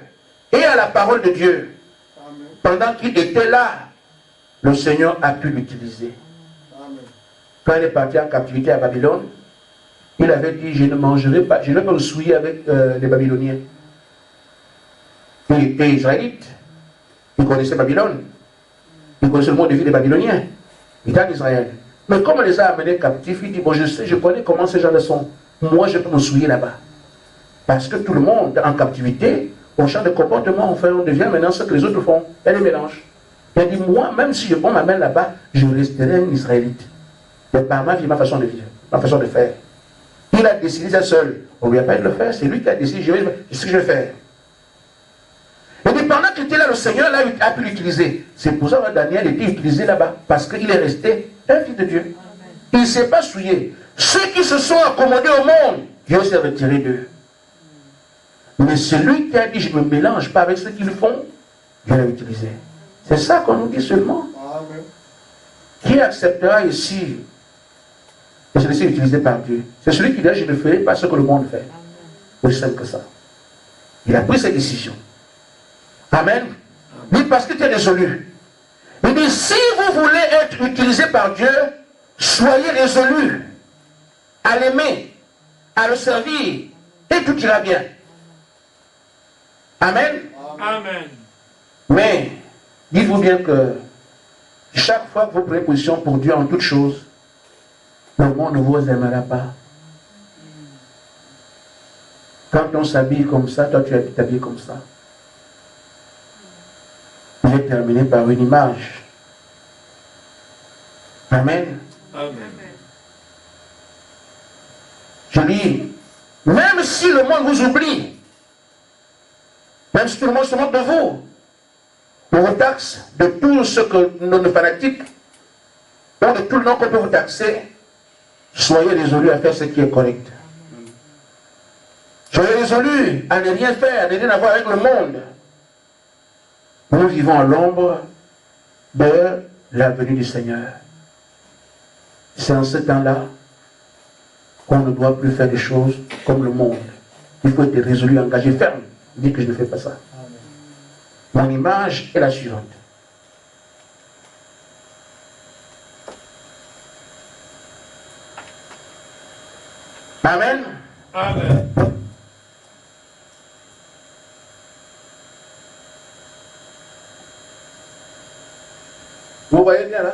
et à la parole de Dieu. Amen. Pendant qu'il était là, le Seigneur a pu l'utiliser. Amen. Quand il est parti en captivité à Babylone, Il avait dit, je ne mangerai pas, je ne vais pas me souiller avec les Babyloniens. Il était israélite. Il connaissait Babylone. Il connaissait le mode de vie des Babyloniens. Il était en Israël. Mais comme on les a amenés captifs, il dit, bon, je sais, je connais comment ces gens-là sont. Moi, je peux me souiller là-bas. Parce que tout le monde, en captivité, on change de comportement, on devient maintenant ce que les autres font. Elle les mélange. Il a dit, moi, même si je prends ma main là-bas, je resterai un Israélite. Mais par ma vie, ma façon de vivre, ma façon de faire. Il a décidé ça seul. On ne lui a pas dit de le faire, c'est lui qui a décidé, c'est ce que je vais faire. Et puis pendant qu'il était là, le Seigneur là, a pu l'utiliser. C'est pour ça que Daniel était utilisé là-bas, parce qu'il est resté un fils de Dieu. Il ne s'est pas souillé. Ceux qui se sont accommodés au monde, Dieu s'est retiré d'eux. Mais celui qui a dit, je ne me mélange pas avec ceux qui le font, Dieu l'a utilisé. C'est ça qu'on nous dit seulement. Amen. Qui acceptera ici et se laisser utiliser par Dieu? C'est celui qui dit, je ne ferai pas ce que le monde fait. Aussi simple que ça. Il a pris cette décision. Amen. Il dit parce que tu es résolu. Il dit, si vous voulez être utilisé par Dieu, soyez résolu à l'aimer, à le servir, et tout ira bien. Amen. Amen. Mais, dites-vous bien que chaque fois que vous prenez position pour Dieu en toutes choses, le monde ne vous aimera pas. Quand on s'habille comme ça, toi tu es habillé comme ça. Je vais terminer par une image. Amen. Amen. Je dis, même si le monde vous oublie, même si tout le monde se moque de vous, on vous taxe de tout ce que nos fanatiques, donc de tout le nom qu'on peut vous taxer, soyez résolus à faire ce qui est correct. Soyez résolus à ne rien faire, à ne rien avoir avec le monde. Nous vivons à l'ombre de la venue du Seigneur. C'est en ce temps-là qu'on ne doit plus faire des choses comme le monde. Il faut être résolu, engagé, ferme. Dit que je ne fais pas ça. Mon image est la suivante. Amen. Amen. Vous voyez bien là?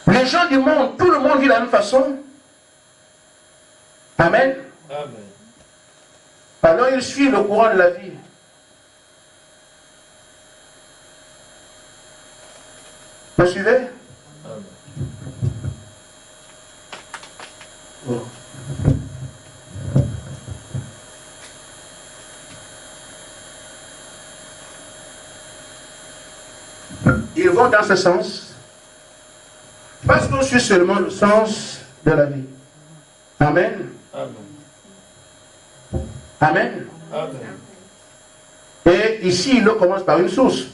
Les gens du monde, tout le monde vit de la même façon. Amen. Amen. Alors il suit le courant de la vie. Vous suivez? Amen. Oh. Ils vont dans ce sens parce qu'on suit seulement le sens de la vie. Amen. Amen. Amen. Amen. Et ici, l'eau commence par une source.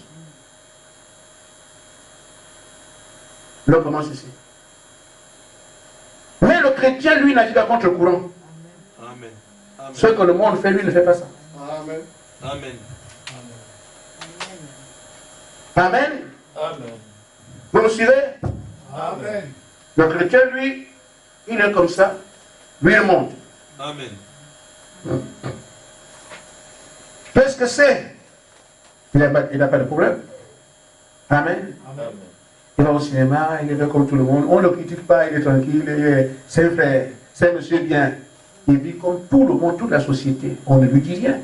L'eau commence ici. Mais le chrétien, lui, navigue pas contre le courant. Amen. Amen. Ce que le monde fait, lui, ne fait pas ça. Amen. Amen. Amen. Amen. Vous me suivez? Amen. Le chrétien, lui, il est comme ça. Lui, il monte. Amen. Qu'est-ce que c'est? Il n'a pas de problème. Amen. Amen. Il va au cinéma, il est fait comme tout le monde. On ne le critique pas, il est tranquille, c'est un frère, c'est un monsieur bien. Il vit comme tout le monde, toute la société. On ne lui dit rien.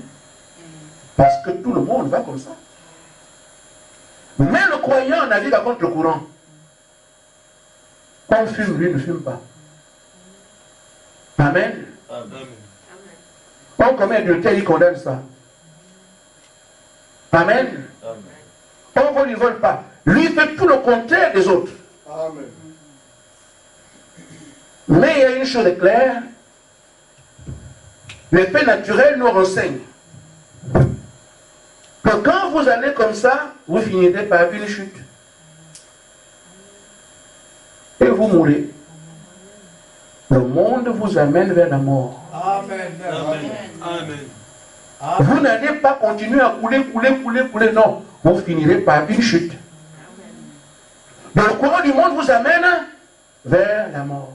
Parce que tout le monde va comme ça. Mais le croyant navigue à contre le courant. On fume, lui ne fume pas. Amen. Amen. On commet adultère, il condamne ça. Amen. Amen. On ne lui vole pas. Lui fait tout le contraire des autres. Amen. Mais il y a une chose claire. Les faits naturels nous renseignent que quand vous allez comme ça, vous finirez par une chute. Et vous mourrez. Le monde vous amène vers la mort. Amen. Amen. Amen. Vous n'allez pas continuer à couler, non. Vous finirez par une chute. Mais le courant du monde vous amène vers la mort.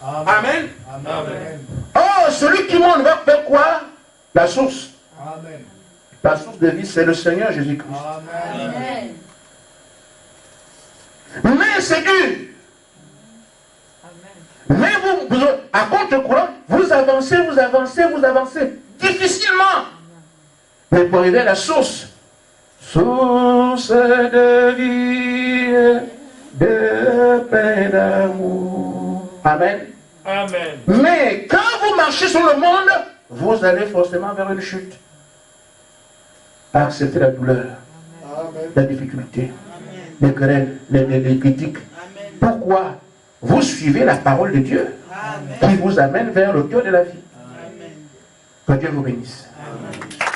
Amen. Amen. Oh, celui qui monte va faire quoi? La source. Amen. La source de vie, c'est le Seigneur Jésus-Christ. Amen. Mais c'est dur. Mais vous, à compte de courant, vous avancez. Difficilement. Mais pour arriver à la source. Source de vie, de paix, d'amour. Amen. Amen. Mais quand vous marchez sur le monde, vous allez forcément vers une chute. Acceptez la douleur, Amen. la difficulté, les querelles, les critiques. Pourquoi? Vous suivez la parole de Dieu qui vous amène vers le cœur de la vie. Que Dieu vous bénisse. Amen.